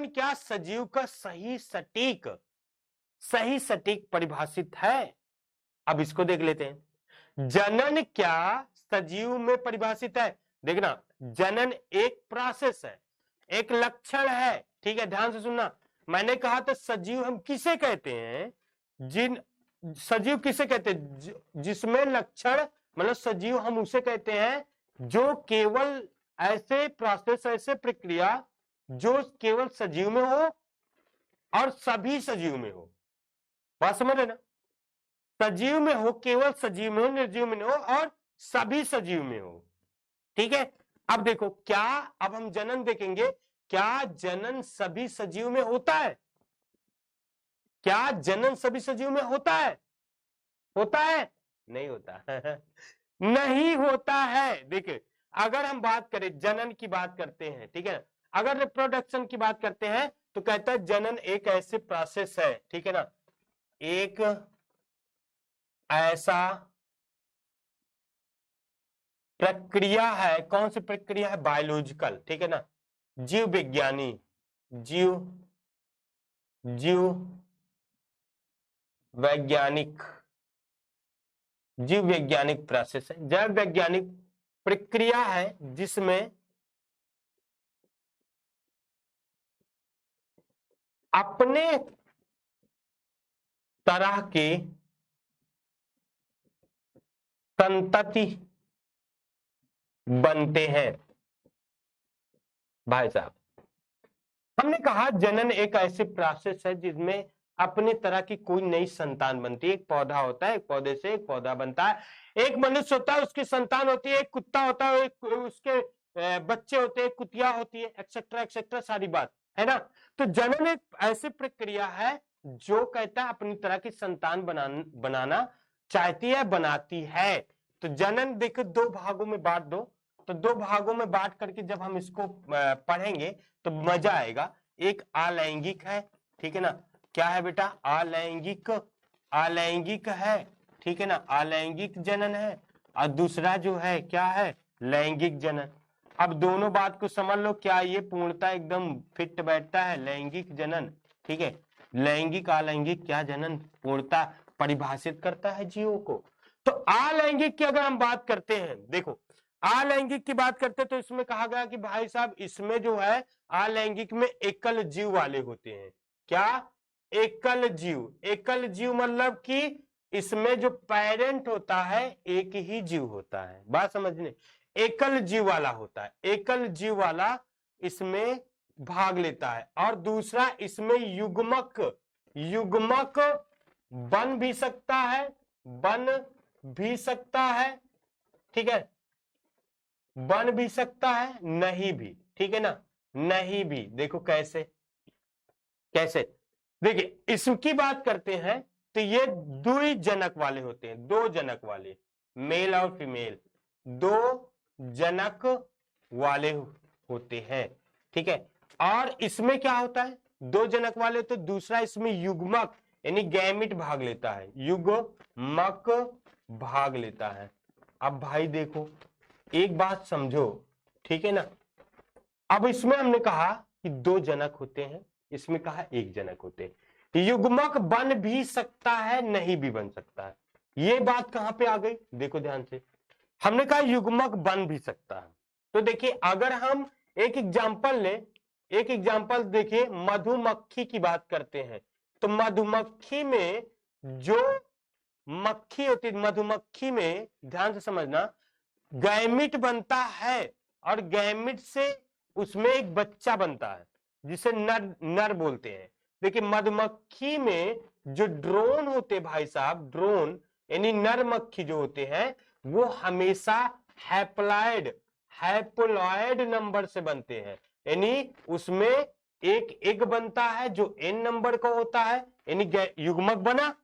क्या सजीव का सही सटीक परिभाषित है? अब इसको देख लेते हैं। जनन क्या सजीव में परिभाषित है? देखना, जनन एक प्रोसेस है, एक लक्षण है, ठीक है, ध्यान से सुनना। मैंने कहा था सजीव हम किसे कहते हैं? सजीव किसे कहते हैं? जिसमें लक्षण, मतलब सजीव हम उसे कहते हैं जो केवल ऐसे प्रोसेस, ऐसे प्रक्रिया जो केवल सजीव में हो और सभी सजीव में हो। बात समझ रहे ना? सजीव में हो, केवल सजीव में हो, निर्जीव में हो, और सभी सजीव में हो, ठीक है। अब देखो क्या, अब हम जनन देखेंगे, क्या जनन सभी सजीव में होता है? क्या जनन सभी सजीव में होता है? होता है? नहीं होता नहीं होता है। देखिए, अगर हम बात करें, जनन की बात करते हैं, ठीक है, अगर रिप्रोडक्शन की बात करते हैं तो कहता है जनन एक ऐसे प्रोसेस है, ठीक है ना, एक ऐसा प्रक्रिया है। कौन सी प्रक्रिया है? बायोलॉजिकल, ठीक है ना, जीव विज्ञानी, जीव वैज्ञानिक प्रोसेस है, जैव वैज्ञानिक प्रक्रिया है जिसमें अपने तरह के संतति बनते हैं। भाई साहब, हमने कहा जनन एक ऐसी प्रोसेस है जिसमें अपने तरह की कोई नई संतान बनती है। एक पौधा होता है, एक पौधे से एक पौधा बनता है, एक मनुष्य होता है, उसकी संतान होती है, एक कुत्ता होता है, उसके बच्चे होते हैं, कुतिया होती है, एक्सेट्रा एक्सेट्रा, सारी बात है ना। तो जनन एक ऐसी प्रक्रिया है जो कहता है अपनी तरह की संतान बनाना चाहती है, बनाती है। तो जनन देखो दो भागों में बांट दो, तो दो भागों में बांट करके जब हम इसको पढ़ेंगे तो मजा आएगा। एक अलैंगिक है, ठीक है ना, क्या है बेटा, अलैंगिक, अलैंगिक है, ठीक है ना, अलैंगिक जनन है, और दूसरा जो है क्या है, लैंगिक जनन। अब दोनों बात को समझ लो, क्या ये पूर्णता एकदम फिट बैठता है, लैंगिक जनन, ठीक है, लैंगिक अलैंगिक क्या जनन पूर्णता परिभाषित करता है जीवों को। तो अलैंगिक की अगर हम बात करते हैं, देखो अलैंगिक की बात करते हैं तो इसमें कहा गया कि भाई साहब इसमें जो है अलैंगिक में एकल जीव वाले होते हैं। क्या, एकल जीव, एकल जीव मतलब कि इसमें जो पेरेंट होता है एक ही जीव होता है, बात समझने, एकल जीव वाला होता है, एकल जीव वाला इसमें भाग लेता है। और दूसरा इसमें युग्मक, युग्मक बन भी सकता है, बन भी सकता है, ठीक है, बन भी सकता है, नहीं भी, ठीक है ना, नहीं भी। देखो कैसे, कैसे, देखिए इसकी बात करते हैं तो ये द्विजनक वाले होते हैं, दो जनक वाले, मेल और फीमेल दो जनक वाले होते हैं, ठीक है। और इसमें क्या होता है, दो जनक वाले, तो दूसरा इसमें युग्मक यानी गैमिट भाग लेता है, युग्मक भाग लेता है। अब भाई देखो एक बात समझो, ठीक है ना, अब इसमें हमने कहा कि दो जनक होते हैं, इसमें कहा एक जनक होते हैं, युग्मक बन भी सकता है, नहीं भी बन सकता है। ये बात कहां पे आ गई, देखो ध्यान से, हमने कहा युग्मक बन भी सकता है। तो देखिए अगर हम एक एग्जांपल लें, एक एग्जांपल देखिए, मधुमक्खी की बात करते हैं, तो मधुमक्खी में जो मक्खी होती है, मधुमक्खी में ध्यान से समझना, गैमिट बनता है और गैमिट से उसमें एक बच्चा बनता है जिसे नर, नर बोलते हैं। देखिए मधुमक्खी में जो ड्रोन होते भाई साहब, ड्रोन यानी नर मक्खी जो होते हैं वो हमेशा हैप्लॉइड, हैप्लॉइड नंबर से बनते हैं, यानी उसमें एक एग बनता है जो एन नंबर का होता है, यानी युग्मक बना,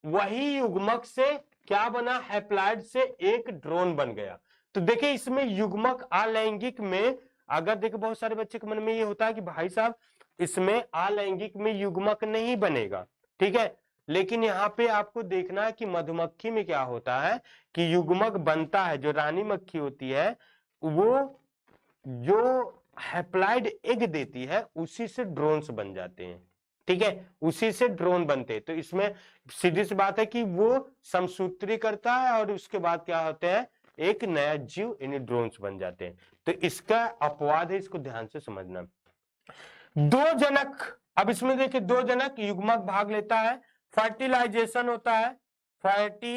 वही युग्मक से क्या बना, हैप्लॉइड से एक ड्रोन बन गया। तो देखिए इसमें युग्मक अलैंगिक में, अगर देखिए बहुत सारे बच्चे के मन में ये होता है कि भाई साहब इसमें अलैंगिक में युग्मक नहीं बनेगा, ठीक है, लेकिन यहाँ पे आपको देखना है कि मधुमक्खी में क्या होता है कि युग्मक बनता है, जो रानी मक्खी होती है वो जो हैप्लॉइड एग देती है उसी से ड्रोन्स बन जाते हैं, ठीक है, उसी से ड्रोन बनते हैं। तो इसमें सीधी सी बात है कि वो समसूत्री करता है और उसके बाद क्या होते हैं, एक नया जीव यानी ड्रोन्स बन जाते हैं। तो इसका अपवाद है, इसको ध्यान से समझना। दो जनक, अब इसमें देखिए दो जनक युग्मक भाग लेता है, फर्टिलाइजेशन होता है, फर्टिलाइजेशन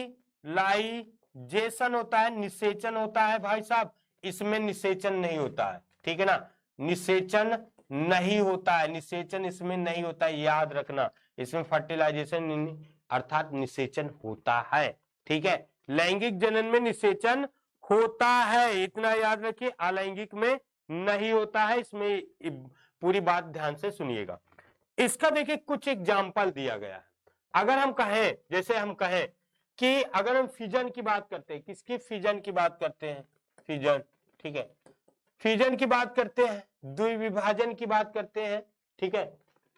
होता है, निषेचन होता है भाई साहब, इसमें निषेचन नहीं होता है, ठीक है ना, निषेचन नहीं होता है, निषेचन इसमें नहीं होता है, याद रखना, इसमें फर्टिलाइजेशन अर्थात निषेचन होता है, ठीक है। लैंगिक जनन में निषेचन होता है, इतना याद रखिए, अलैंगिक में नहीं होता है। इसमें पूरी बात ध्यान से सुनिएगा। इसका देखिए कुछ एग्जाम्पल दिया गया है। अगर हम कहें, जैसे हम कहें कि अगर हम फिजन की बात करते हैं, किसकी फिजन की बात करते हैं, फिजन, ठीक है, फिजन की बात करते हैं, द्विविभाजन की बात करते हैं, ठीक है,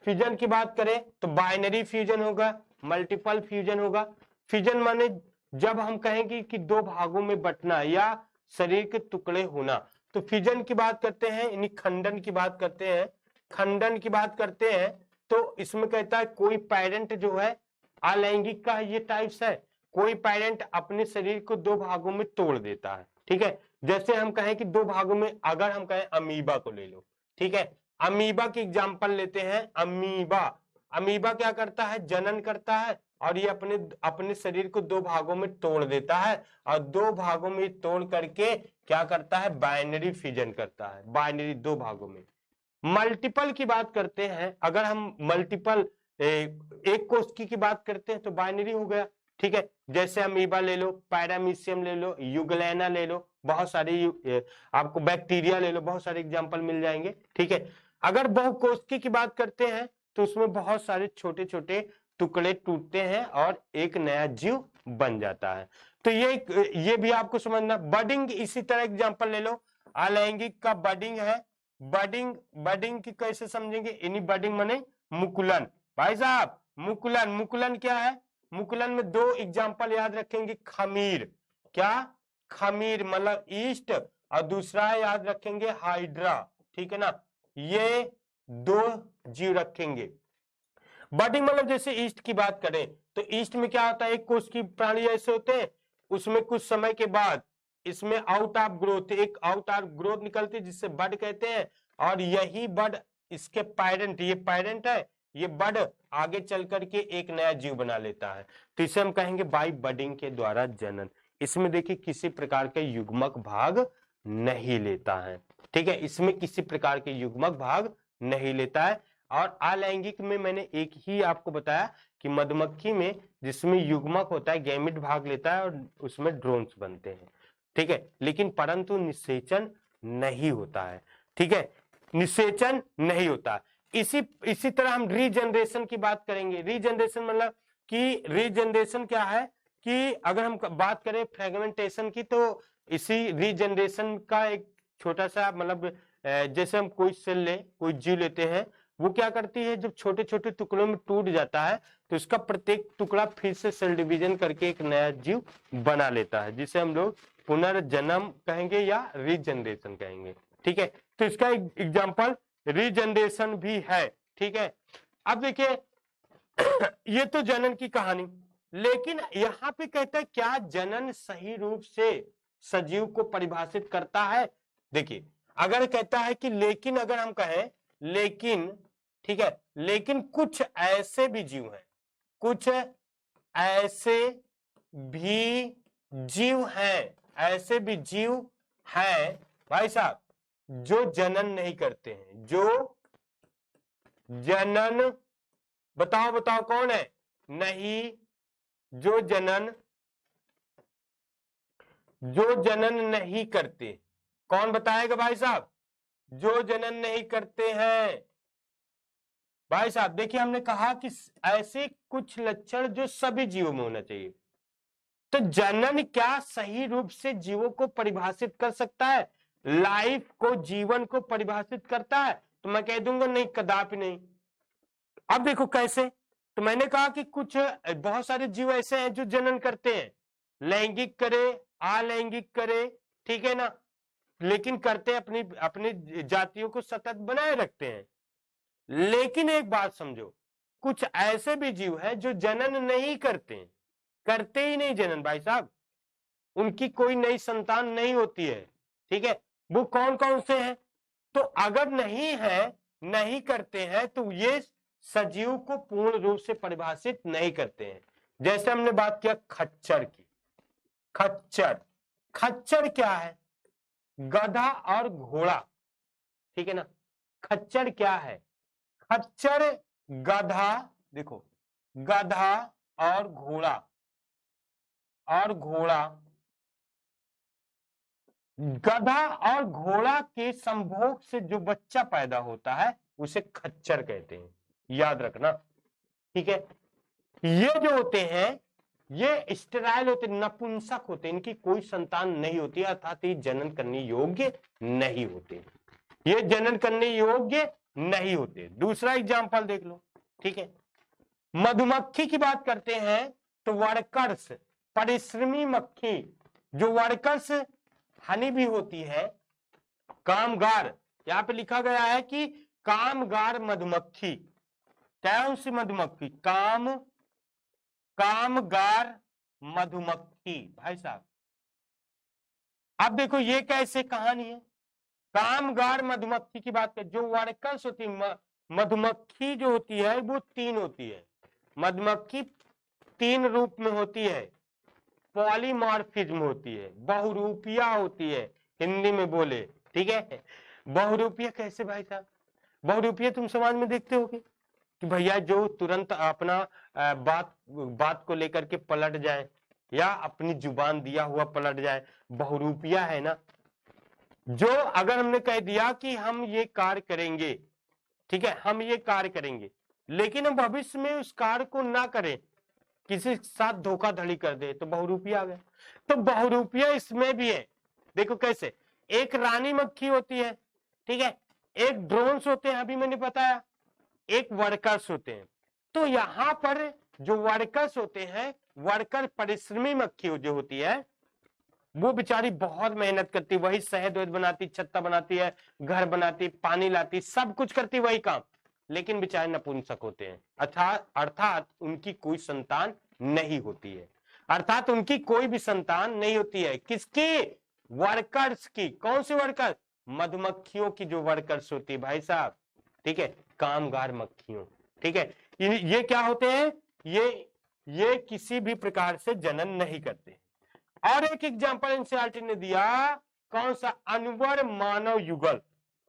फिजन की बात करें तो बाइनरी फ्यूजन होगा, मल्टीपल फ्यूजन होगा। फिजन माने जब हम कहेंगे कि दो भागों में बंटना या शरीर के टुकड़े होना, तो फिजन की बात करते हैं, यानी खंडन की बात करते हैं, खंडन की बात करते हैं। तो इसमें कहता है कोई पेरेंट जो है अलैंगिक का ये टाइप्स है, कोई पेरेंट अपने शरीर को दो भागों में तोड़ देता है, ठीक है, जैसे हम कहें कि दो भागों में, अगर हम कहें अमीबा को ले लो, ठीक है, अमीबा की एग्जांपल लेते हैं, अमीबा, अमीबा क्या करता है, जनन करता है और ये अपने अपने शरीर को दो भागों में तोड़ देता है और दो भागों में तोड़ करके क्या करता है, बाइनरी फिजन करता है, बाइनरी दो भागों में। मल्टीपल की बात करते हैं, अगर हम मल्टीपल एक कोशिकी की बात करते हैं तो बाइनरी हो गया, ठीक है, जैसे अमीबा ले लो, पैरामीशियम ले लो, युगलैना ले लो, बहुत सारी आपको बैक्टीरिया ले लो, बहुत सारे एग्जांपल मिल जाएंगे, ठीक है। अगर बहुकोशिकी की बात करते हैं तो उसमें बहुत सारे छोटे छोटे टुकड़े टूटते हैं और एक नया जीव बन जाता है। तो ये भी आपको समझना। बडिंग इसी तरह एग्जांपल ले लो, अलैंगिक का बडिंग है, बडिंग, बडिंग की कैसे समझेंगे, इन्हीं बडिंग माने मुकुलन। भाई साहब मुकुलन, मुकुलन क्या है, मुकुलन में दो एग्जांपल याद रखेंगे, खमीर, क्या, खमीर मतलब ईस्ट, और दूसरा याद रखेंगे हाइड्रा, ठीक है ना, ये दो जीव रखेंगे। बडिंग मतलब जैसे ईस्ट की बात करें तो ईस्ट में क्या होता है, एक कोष की प्राणी ऐसे होते हैं, उसमें कुछ समय के बाद इसमें आउट ऑफ ग्रोथ, एक आउट ऑफ ग्रोथ निकलती है जिससे बड कहते हैं, और यही बड इसके पैरेंट, ये पैरेंट है, ये बड आगे चल करके एक नया जीव बना लेता है, तो इसे हम कहेंगे बाई बडिंग के द्वारा जनन। इसमें देखिए किसी प्रकार के युग्मक भाग नहीं लेता है, ठीक है, इसमें किसी प्रकार के युग्मक भाग नहीं लेता है। और अलैंगिक में मैंने एक ही आपको बताया कि मधुमक्खी में जिसमें युग्मक होता है गैमेट भाग लेता है और उसमें ड्रोन्स बनते हैं, ठीक है, लेकिन परंतु निषेचन नहीं होता है, ठीक है, निषेचन नहीं होता। इसी तरह हम रीजनरेशन की बात करेंगे। रीजनरेशन मतलब कि रीजनरेशन क्या है कि अगर हम बात करें फ्रेगमेंटेशन की, तो इसी रीजनरेशन का एक छोटा सा मतलब जैसे हम कोई सेल ले, कोई जीव लेते हैं, वो क्या करती है, जब छोटे छोटे टुकड़ों में टूट जाता है तो इसका प्रत्येक टुकड़ा फिर से सेल डिवीजन करके एक नया जीव बना लेता है, जिसे हम लोग पुनर्जन्म कहेंगे या रीजनरेशन कहेंगे, ठीक है, तो इसका एग्जांपल रीजनरेशन भी है, ठीक है। अब देखिए ये तो जनन की कहानी, लेकिन यहां पे कहता है क्या जनन सही रूप से सजीव को परिभाषित करता है। देखिए अगर कहता है कि लेकिन, अगर हम कहें लेकिन, ठीक है, लेकिन कुछ ऐसे भी जीव हैं, कुछ ऐसे भी जीव हैं, ऐसे भी जीव हैं भाई साहब जो जनन नहीं करते हैं, जो जनन, बताओ बताओ कौन है, नहीं, जो जनन नहीं करते, कौन बताएगा भाई साहब, जो जनन नहीं करते हैं। भाई साहब देखिए हमने कहा कि ऐसे कुछ लक्षण जो सभी जीवों में होना चाहिए, तो जनन क्या सही रूप से जीवों को परिभाषित कर सकता है, लाइफ को, जीवन को परिभाषित करता है, तो मैं कह दूंगा नहीं, कदापि नहीं। अब देखो कैसे, तो मैंने कहा कि कुछ बहुत सारे जीव ऐसे हैं जो जनन करते हैं, लैंगिक करे, अलैंगिक करे, ठीक है ना, लेकिन करते अपनी अपनी जातियों को सतत बनाए रखते हैं। लेकिन एक बात समझो, कुछ ऐसे भी जीव हैं जो जनन नहीं करते हैं, करते ही नहीं जनन भाई साहब, उनकी कोई नई संतान नहीं होती है, ठीक है, वो कौन कौन से हैं, तो अगर नहीं है, नहीं करते हैं, तो ये सजीव को पूर्ण रूप से परिभाषित नहीं करते हैं। जैसे हमने बात किया खच्चर की, खच्चर, खच्चर क्या है, गधा और घोड़ा, ठीक है ना, खच्चर क्या है, खच्चर गधा, देखो गधा और घोड़ा, और घोड़ा, गधा और घोड़ा के संभोग से जो बच्चा पैदा होता है उसे खच्चर कहते हैं, याद रखना, ठीक है। ये जो होते हैं ये स्टेराइल होते, नपुंसक होते, इनकी कोई संतान नहीं होती, अर्थात ये जनन करने योग्य नहीं होते, ये जनन करने योग्य नहीं होते। दूसरा एग्जांपल देख लो, ठीक है, मधुमक्खी की बात करते हैं तो वर्कर्स, परिश्रमी मक्खी, जो वर्कर्स हनी भी होती है, कामगार, यहां पे लिखा गया है कि कामगार मधुमक्खी, कौन सी मधुमक्खी, कामगार मधुमक्खी, भाई साहब अब देखो ये कैसे कहानी है, कामगार मधुमक्खी की बात कर, जो वर्कर्स होती है, मधुमक्खी जो होती है वो तीन होती है, मधुमक्खी तीन रूप में होती है, पॉलीमॉर्फिज्म होती है, बहुरूपिया होती है, हिंदी में बोले, ठीक है, बहुरूपिया कैसे भाई साहब, बहुरूपिया तुम समाज में देखते होगे कि भैया जो तुरंत अपना बात को लेकर के पलट जाए या अपनी जुबान दिया हुआ पलट जाए, बहुरूपिया है ना, जो अगर हमने कह दिया कि हम ये कार्य करेंगे, ठीक है, हम ये कार्य करेंगे, लेकिन हम भविष्य में उस कार्य को ना करें, किसी के साथ धोखाधड़ी कर दे, तो बहुरूपिया आ गया। तो बहुरूपिया इसमें भी है, देखो कैसे, एक रानी मक्खी होती है, ठीक है, एक ड्रोन्स होते हैं, अभी मैंने बताया, एक वर्कर्स होते हैं। तो यहां पर जो वर्कर्स होते हैं, वर्कर परिश्रमी मक्खी जो होती है, वो बेचारी बहुत मेहनत करती, वही शहद वहद बनाती, छत्ता बनाती है, घर बनाती, पानी लाती, सब कुछ करती वही काम, लेकिन बेचारे नपुंसक होते हैं। अर्थात उनकी कोई संतान नहीं होती है, अर्थात उनकी कोई भी संतान नहीं होती है। किसकी? वर्कर्स की। कौन सी वर्कर? मधुमक्खियों की जो वर्कर्स होती है भाई साहब, ठीक है, कामगार मक्खियों, ठीक है। ये क्या होते हैं? ये किसी भी प्रकार से जनन नहीं करते। और एक एग्जांपल एनसीईआरटी ने दिया, कौन सा? अनुवर मानव युगल,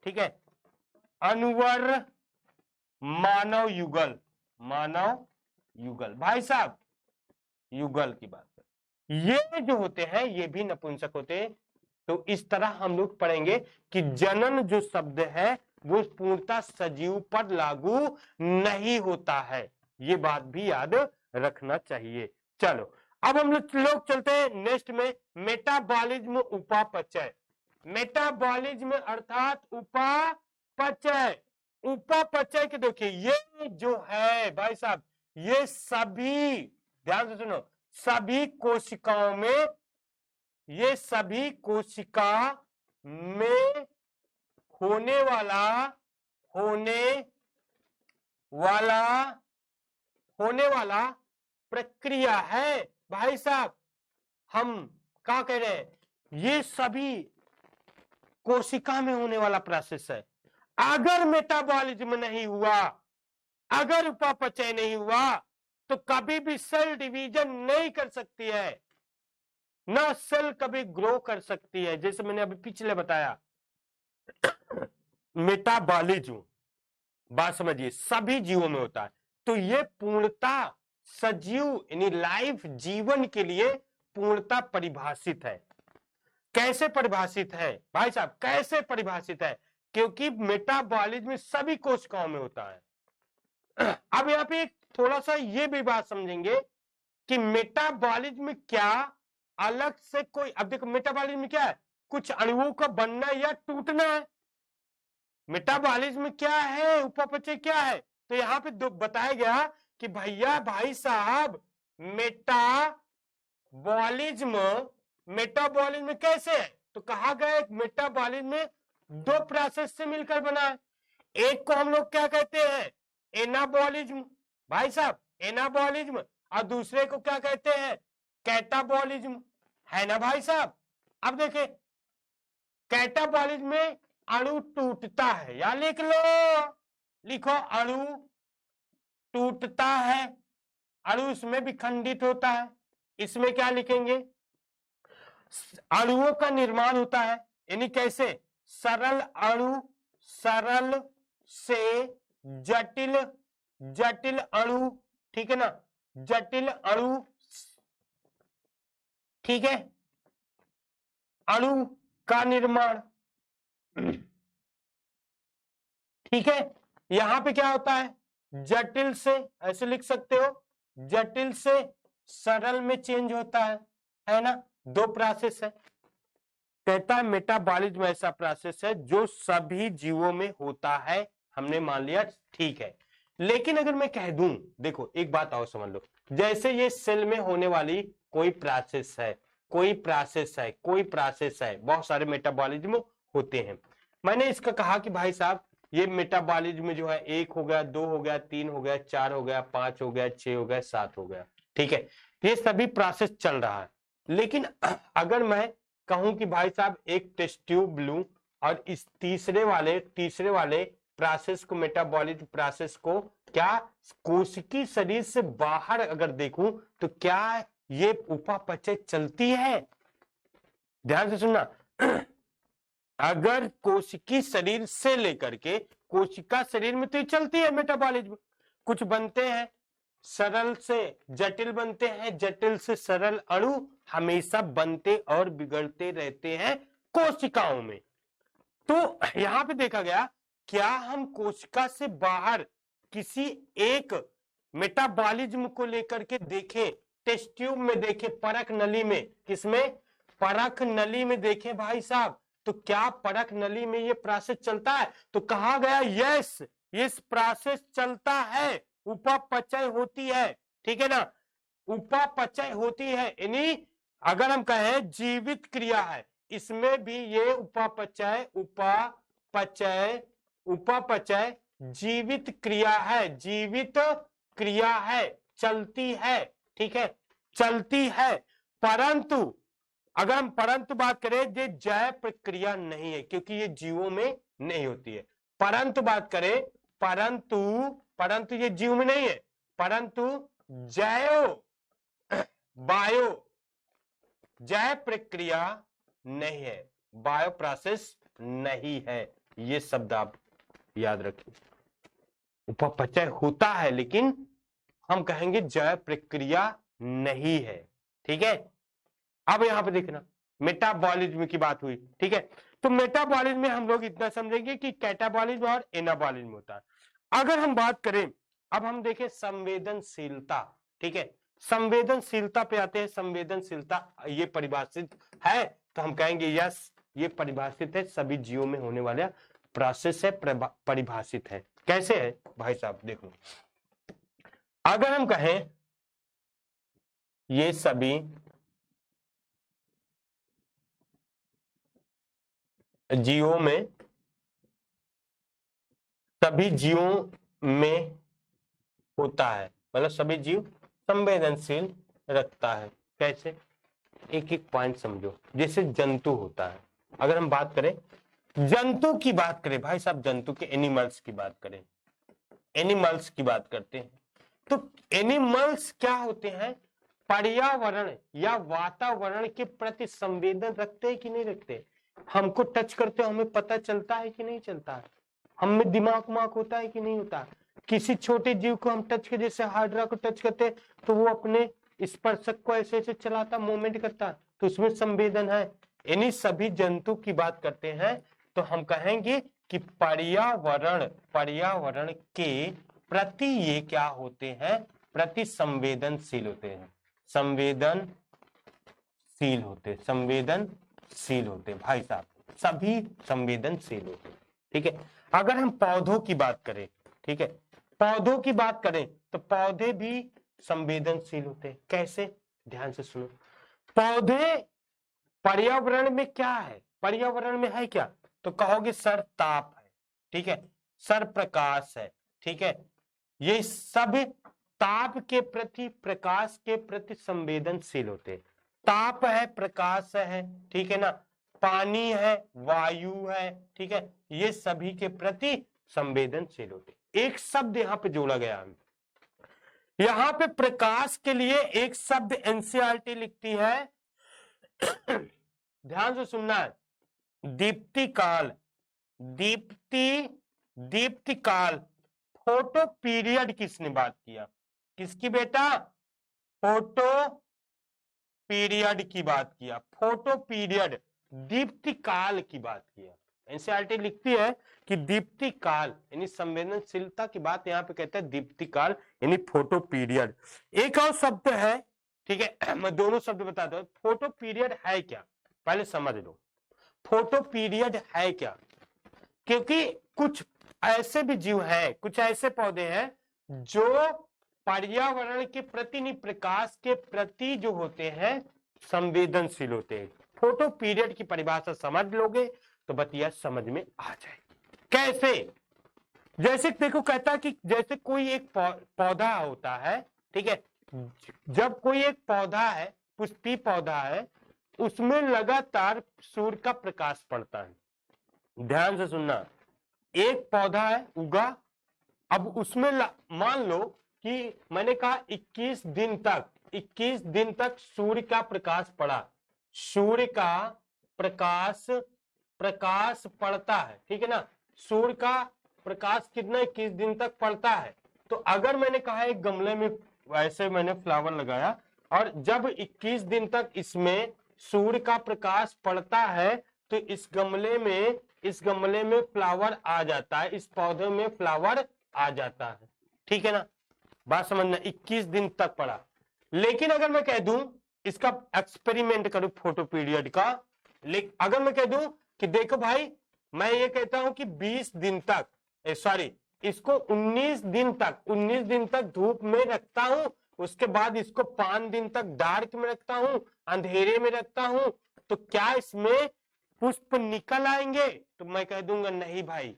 ठीक है, अनुवर मानव युगल, मानव युगल भाई साहब, युगल की बात है। ये जो होते हैं ये भी नपुंसक होते हैं। तो इस तरह हम लोग पढ़ेंगे कि जनन जो शब्द है वो पूर्णतः सजीव पर लागू नहीं होता है, ये बात भी याद रखना चाहिए। चलो अब हम लोग चलते हैं नेक्स्ट में, मेटाबॉलिज्म उपापचय। मेटाबॉलिज्म अर्थात उपापचय। उपापचय के देखिए ये जो है भाई साहब, ये सभी, ध्यान से सुनो, सभी कोशिकाओं में, ये सभी कोशिका में होने वाला प्रक्रिया है भाई साहब। हम क्या कह रहे हैं? ये सभी कोशिका में होने वाला प्रोसेस है। अगर मेटाबॉलिज्म नहीं हुआ, अगर उपापचय नहीं हुआ, तो कभी भी सेल डिवीजन नहीं कर सकती है, ना सेल कभी ग्रो कर सकती है। जैसे मैंने अभी पिछले बताया, मेटाबॉलिज्म बात समझिए सभी जीवों में होता है। तो ये पूर्णता सजीव यानी लाइफ, जीवन के लिए पूर्णता परिभाषित है। कैसे परिभाषित है भाई साहब? कैसे परिभाषित है? क्योंकि मेटाबॉलिज्म सभी कोशिकाओं में होता है। अब यहाँ पे थोड़ा सा ये भी बात समझेंगे कि मेटाबॉलिज्म क्या अलग से कोई, अब देखो मेटाबॉलिज्म क्या है? कुछ अणुओं का बनना या टूटना है। मेटाबॉलिज्म क्या है? उपापचय क्या है? तो यहां पे बताया गया कि भैया भाई साहब, मेटाबॉलिज्म कैसे है? तो कहा गया मेटाबॉलिज्म में दो प्रोसेस से मिलकर बना है। एक को हम लोग क्या कहते हैं? एनाबॉलिज्म भाई साहब, एनाबॉलिज्म। और दूसरे को क्या कहते हैं? कैटाबॉलिज्म, है ना भाई साहब? अब देखें, कैटाबॉलिज्म में अणु टूटता है, या लिख लो, लिखो अणु टूटता है, अणु इसमें विखंडित होता है। इसमें क्या लिखेंगे? अणुओं का निर्माण होता है, यानी कैसे? सरल अणु, सरल से जटिल, जटिल अणु, ठीक है ना, जटिल अणु, ठीक है, अणु का निर्माण, ठीक है। यहां पे क्या होता है? जटिल से, ऐसे लिख सकते हो, जटिल से सरल में चेंज होता है ना? दो प्रोसेस है। कहता है मेटाबॉलिज्म ऐसा प्रोसेस है जो सभी जीवों में होता है। हमने मान लिया, ठीक है। लेकिन अगर मैं कह दूं, देखो एक बात और समझ लो, जैसे ये सेल में होने वाली कोई प्रोसेस है, कोई प्रोसेस है, कोई प्रोसेस है, बहुत सारे मेटाबॉलिज्म होते हैं। मैंने इसका कहा कि भाई साहब ये मेटाबॉलिज्म जो है 1 हो गया, 2 हो गया, 3 हो गया, 4 हो गया, 5 हो गया, 6 हो गया, 7 हो गया, ठीक है, ये सभी प्रोसेस चल रहा है। लेकिन अगर मैं कहूं कि भाई साहब एक टेस्ट ट्यूब लूं और इस तीसरे वाले प्रोसेस को, मेटाबॉलिज्म प्रोसेस को, क्या कोशिकीय शरीर से बाहर अगर देखूं तो क्या ये उपापचय चलती है? ध्यान से सुनना। अगर कोशिकीय शरीर से लेकर के कोशिका शरीर में तो ये चलती है मेटाबॉलिज्म, कुछ बनते हैं सरल से जटिल बनते हैं, जटिल से सरल अणु हमेशा बनते और बिगड़ते रहते हैं कोशिकाओं में। तो यहां पे देखा गया, क्या हम कोशिका से बाहर किसी एक मेटाबॉलिज्म को लेकर के देखें, टेस्ट ट्यूब में देखें, परख नली में, किसमें? परख नली में देखें भाई साहब, तो क्या परख नली में ये प्रोसेस चलता है? तो कहा गया यस, इस प्रोसेस चलता है, उपापचय होती है, ठीक है ना, उपापचय होती है। यानी अगर हम कहें जीवित क्रिया है, इसमें भी ये उपापचय उपापचय उपापचय जीवित क्रिया है, जीवित क्रिया है, चलती है, ठीक है, चलती है। परंतु अगर हम परंतु बात करें, ये जय प्रक्रिया नहीं है, क्योंकि ये जीवों में नहीं होती है। परंतु बात करें, परंतु परंतु ये जीव में नहीं है, परंतु जयो बायो जय प्रक्रिया नहीं है, बायो प्रोसेस नहीं है। ये शब्द आप याद रखिए। उपापचय होता है लेकिन हम कहेंगे जय प्रक्रिया नहीं है, ठीक है। अब यहां पे देखना, मेटाबॉलिज्म की बात हुई, ठीक है। तो मेटाबॉलिज्म में हम लोग इतना समझेंगे कि कैटाबॉलिज्म और एनाबॉलिज्म होता है। अगर हम बात करें, अब हम देखें संवेदनशीलता, ठीक है, संवेदनशीलता पे आते हैं। संवेदनशीलता ये परिभाषित है, तो हम कहेंगे यस, ये परिभाषित है, सभी जीवों में होने वाला प्रोसेस है, परिभाषित है। कैसे है भाई साहब, देखो, अगर हम कहें ये सभी जीवों में, सभी जीवों में होता है, मतलब सभी जीव संवेदनशील रखता है। कैसे? एक एक पॉइंट समझो। जैसे जंतु होता है, अगर हम बात करें जंतु की बात करें भाई साहब, जंतु के एनिमल्स की बात करें, एनिमल्स की बात करते हैं, तो एनिमल्स क्या होते हैं? पर्यावरण या वातावरण के प्रति संवेदन रखते हैं कि नहीं रखते? हमको टच करते हो, हमें पता चलता है कि नहीं चलता है? हमें दिमाग माक होता है कि नहीं होता? किसी छोटे जीव को हम टच के, जैसे हाइड्रा को टच करते हैं, तो वो अपने स्पर्शक को ऐसे ऐसे चलाता, मूवमेंट करता, तो उसमें संवेदन है। यानी सभी जंतु की बात करते हैं तो हम कहेंगे कि पर्यावरण के प्रति ये क्या होते हैं? प्रति संवेदनशील होते हैं, संवेदनशील होते भाई साहब, सभी संवेदनशील होते, ठीक है। अगर हम पौधों की बात करें, ठीक है, पौधों की बात करें तो पौधे भी संवेदनशील होते हैं। कैसे? ध्यान से सुनो। पौधे पर्यावरण में क्या है? पर्यावरण में है क्या? तो कहोगे सर ताप है, ठीक है, सर प्रकाश है, ठीक है, ये सब ताप के प्रति, प्रकाश के प्रति संवेदनशील होते हैं। ताप है, प्रकाश है, ठीक है ना, पानी है, वायु है, ठीक है, ये सभी के प्रति संवेदनशील होते। एक शब्द यहाँ पे जोड़ा गया है, यहाँ पे प्रकाश के लिए एक शब्द एनसीईआरटी लिखती है, ध्यान से सुनना है, दीप्ति काल, दीप्ति काल। फोटो पीरियड किसने बात किया? किसकी बेटा? फोटो पीरियड की बात किया, फोटो पीरियड, दीप्ति काल की बात किया। एनसीईआरटी लिखती है कि दीप्ति काल यानी संवेदनशीलता की बात यहाँ पे कहते हैं दीप्ति काल यानी फोटो पीरियड। एक और शब्द है, ठीक है, मैं दोनों शब्द बता दूं। फोटो पीरियड है क्या, पहले समझ लो, फोटो पीरियड है क्या? क्योंकि कुछ ऐसे भी जीव हैं, कुछ ऐसे पौधे हैं जो पर्यावरण के प्रति, नहीं प्रकाश के प्रति जो होते हैं संवेदनशील होते हैं। फोटो पीरियड की परिभाषा समझ लोगे तो बतिया समझ में आ जाए। कैसे? जैसे देखो, कहता कि जैसे कोई एक पौधा होता है, ठीक है, जब कोई एक पौधा है, पुष्पी पौधा है, उसमें लगातार सूर्य का प्रकाश पड़ता है। ध्यान से सुनना, एक पौधा है उगा, अब उसमें मान लो कि मैंने कहा 21 दिन तक सूर्य का प्रकाश पड़ा, सूर्य का प्रकाश पड़ता है, ठीक है ना, सूर्य का प्रकाश कितना 21 दिन तक पड़ता है। तो अगर मैंने कहा एक गमले में वैसे मैंने फ्लावर लगाया और जब 21 दिन तक इसमें सूर्य का प्रकाश पड़ता है तो इस गमले में फ्लावर आ जाता है, इस पौधे में फ्लावर आ जाता है, ठीक है ना, बात समझना। 21 दिन तक पड़ा। लेकिन अगर मैं कह दूं, इसका एक्सपेरिमेंट करूं फोटो पीरियड का, अगर मैं कह दूं कि देखो भाई, मैं ये कहता हूं कि 20 दिन तक, सॉरी, इसको 19 दिन तक धूप में रखता हूं, उसके बाद इसको 5 दिन तक डार्क में रखता हूं, अंधेरे में रखता हूं, तो क्या इसमें पुष्प निकल आएंगे? तो मैं कह दूंगा नहीं भाई।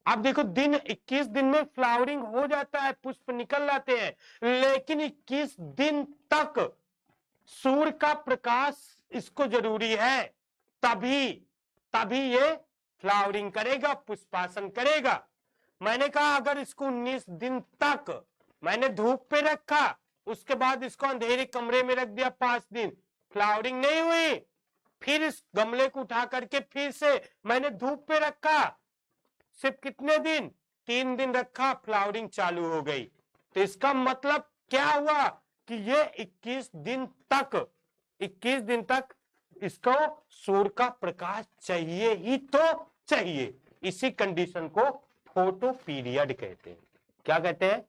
अब देखो, 21 दिन में फ्लावरिंग हो जाता है, पुष्प निकल आते हैं, लेकिन 21 दिन तक सूर्य का प्रकाश इसको जरूरी है, तभी तभी ये फ्लावरिंग करेगा, पुष्पासन करेगा। मैंने कहा अगर इसको 19 दिन तक मैंने धूप पे रखा, उसके बाद इसको अंधेरे कमरे में रख दिया 5 दिन, फ्लावरिंग नहीं हुई, फिर इस गमले को उठा करके फिर से मैंने धूप पे रखा, सिर्फ कितने दिन? 3 दिन रखा, फ्लावरिंग चालू हो गई। तो इसका मतलब क्या हुआ कि ये 21 दिन तक इसको सूर्य का प्रकाश चाहिए ही तो चाहिए। इसी कंडीशन को फोटो पीरियड कहते हैं। क्या कहते हैं?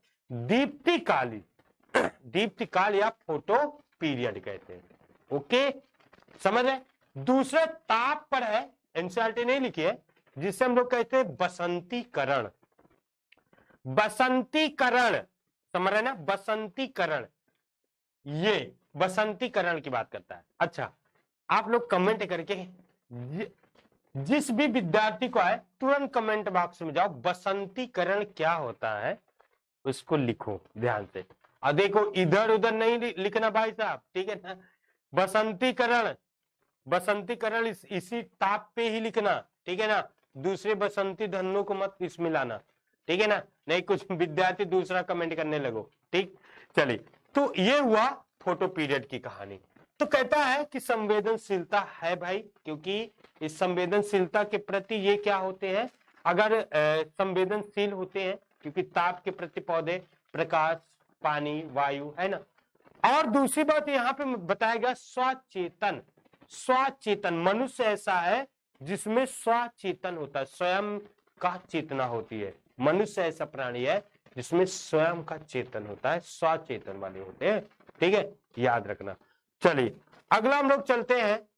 दीप्तिकाल या फोटो पीरियड कहते हैं। ओके, समझ रहे? दूसरा ताप पर है, एनसीईआरटी नहीं लिखी है, जिसे हम लोग कहते हैं बसंतीकरण। बसंतीकरण समझ रहे ना? बसंतीकरण, ये बसंतीकरण की बात करता है। अच्छा, आप लोग कमेंट करके जिस भी विद्यार्थी को आए तुरंत कमेंट बॉक्स में जाओ, बसंतीकरण क्या होता है उसको लिखो ध्यान से। और देखो, इधर उधर नहीं लिखना भाई साहब, ठीक है ना? बसंतीकरण इसी ताप पे ही लिखना, ठीक है ना? दूसरे बसंती धन्नों को मत इसमें लाना, ठीक है ना? नहीं कुछ विद्यार्थी दूसरा कमेंट करने लगो, ठीक? चलिए, तो ये हुआ फोटो पीरियड की कहानी। तो कहता है कि संवेदनशीलता है भाई, क्योंकि इस संवेदनशीलता के प्रति ये क्या होते हैं, अगर संवेदनशील होते हैं, क्योंकि ताप के प्रति पौधे, प्रकाश, पानी, वायु, है ना? और दूसरी बात यहाँ पे बताया गया स्वचेतन। स्वचेतन मनुष्य ऐसा है जिसमें स्वचेतन होता है, स्वयं का चेतना होती है। मनुष्य ऐसा प्राणी है जिसमें स्वयं का चेतन होता है, स्वचेतन वाले होते हैं, ठीक है? याद रखना। चलिए, अगला हम लोग चलते हैं।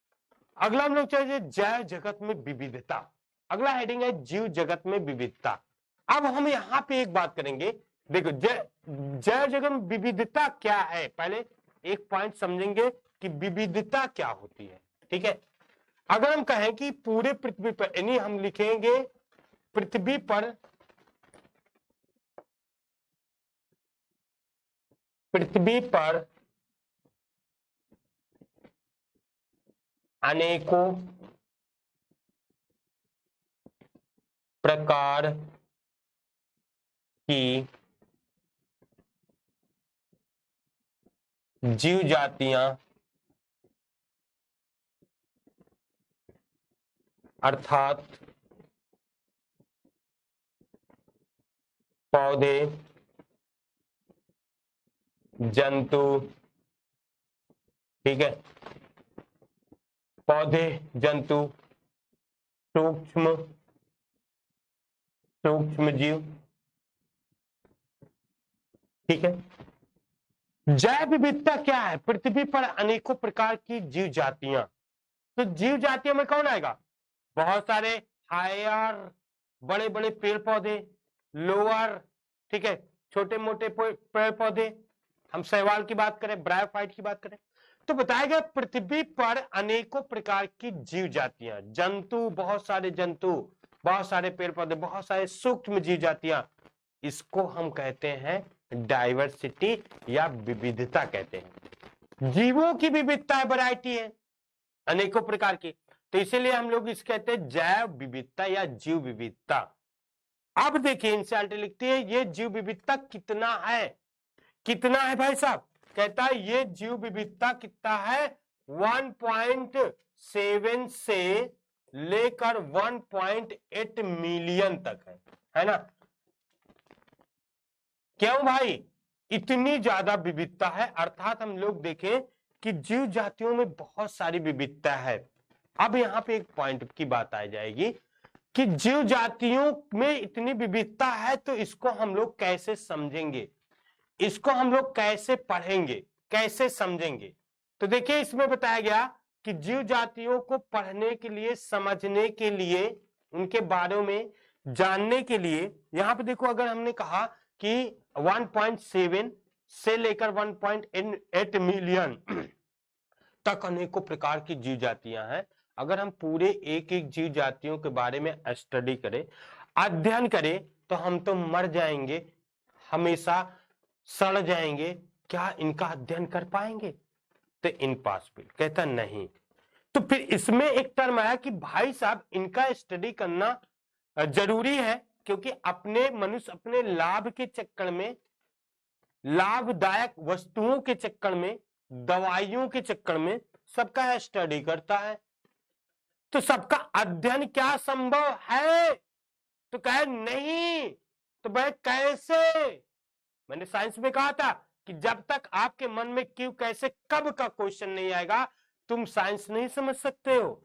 अगला हम लोग चलिए जैव जगत में विविधता। अगला हेडिंग है जीव जगत में विविधता। अब हम यहाँ पे एक बात करेंगे, देखो जैव जगत में विविधता क्या है, पहले एक पॉइंट समझेंगे कि विविधता क्या होती है, ठीक है? अगर हम कहें कि पूरे पृथ्वी पर, यानी हम लिखेंगे पृथ्वी पर अनेकों प्रकार की जीव जातियां अर्थात पौधे, जंतु, ठीक है? पौधे, जंतु, सूक्ष्म जीव, ठीक है? जैव विविधता क्या है? पृथ्वी पर अनेकों प्रकार की जीव जातियां। तो जीव जातियों में कौन आएगा? बहुत सारे हायर, बड़े बड़े पेड़ पौधे, लोअर, ठीक है, छोटे मोटे पेड़ पौधे, हम शैवाल की बात करें, ब्रायोफाइट की बात करें, तो बताया गया पृथ्वी पर अनेकों प्रकार की जीव जातियां, जंतु, बहुत सारे जंतु, बहुत सारे पेड़ पौधे, बहुत सारे सूक्ष्म जीव जातियां, इसको हम कहते हैं डाइवर्सिटी या विविधता कहते हैं। जीवों की विविधता है, वैरायटी है, अनेकों प्रकार की, तो इसीलिए हम लोग इस कहते हैं जैव विविधता या जीव विविधता। अब देखिए एनसीईआरटी लिखती है ये जीव विविधता कितना है? कितना है भाई साहब? कहता है ये जीव विविधता कितना है? 1.7 से लेकर 1.8 मिलियन तक है ना? क्यों भाई इतनी ज्यादा विविधता है? अर्थात हम लोग देखें कि जीव जातियों में बहुत सारी विविधता है। अब यहाँ पे एक पॉइंट की बात आ जाएगी कि जीव जातियों में इतनी विविधता है, तो इसको हम लोग कैसे समझेंगे, इसको हम लोग कैसे पढ़ेंगे, कैसे समझेंगे? तो देखिए इसमें बताया गया कि जीव जातियों को पढ़ने के लिए, समझने के लिए, उनके बारे में जानने के लिए, यहां पे देखो अगर हमने कहा कि 1.7 से लेकर 1.8 मिलियन तक अनेकों प्रकार की जीव जातियां हैं। अगर हम पूरे एक एक जीव जातियों के बारे में स्टडी करें, अध्ययन करें, तो हम तो मर जाएंगे, हमेशा सड़ जाएंगे। क्या इनका अध्ययन कर पाएंगे? तो इम्पॉसिबल। कहता नहीं। तो फिर इसमें एक टर्म आया कि भाई साहब इनका स्टडी करना जरूरी है, क्योंकि अपने मनुष्य अपने लाभ के चक्कर में, लाभदायक वस्तुओं के चक्कर में, दवाइयों के चक्कर में सबका स्टडी करता है। तो सबका अध्ययन क्या संभव है? तो कहे नहीं। तो भाई कैसे? मैंने साइंस में कहा था कि जब तक आपके मन में क्यों, कैसे, कब का क्वेश्चन नहीं आएगा, तुम साइंस नहीं समझ सकते हो।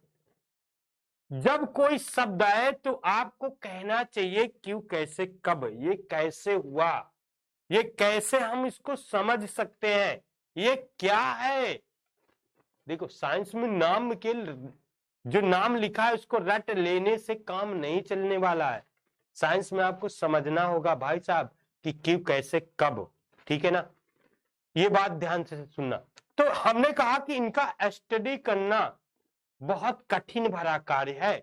जब कोई शब्द आए तो आपको कहना चाहिए क्यों, कैसे, कब, ये कैसे हुआ, ये कैसे हम इसको समझ सकते हैं, ये क्या है। देखो साइंस में नाम के जो नाम लिखा है उसको रट लेने से काम नहीं चलने वाला है। साइंस में आपको समझना होगा भाई साहब कि क्यों, कैसे, कब। ठीक है ना? ये बात ध्यान से सुनना। तो हमने कहा कि इनका स्टडी करना बहुत कठिन भरा कार्य है।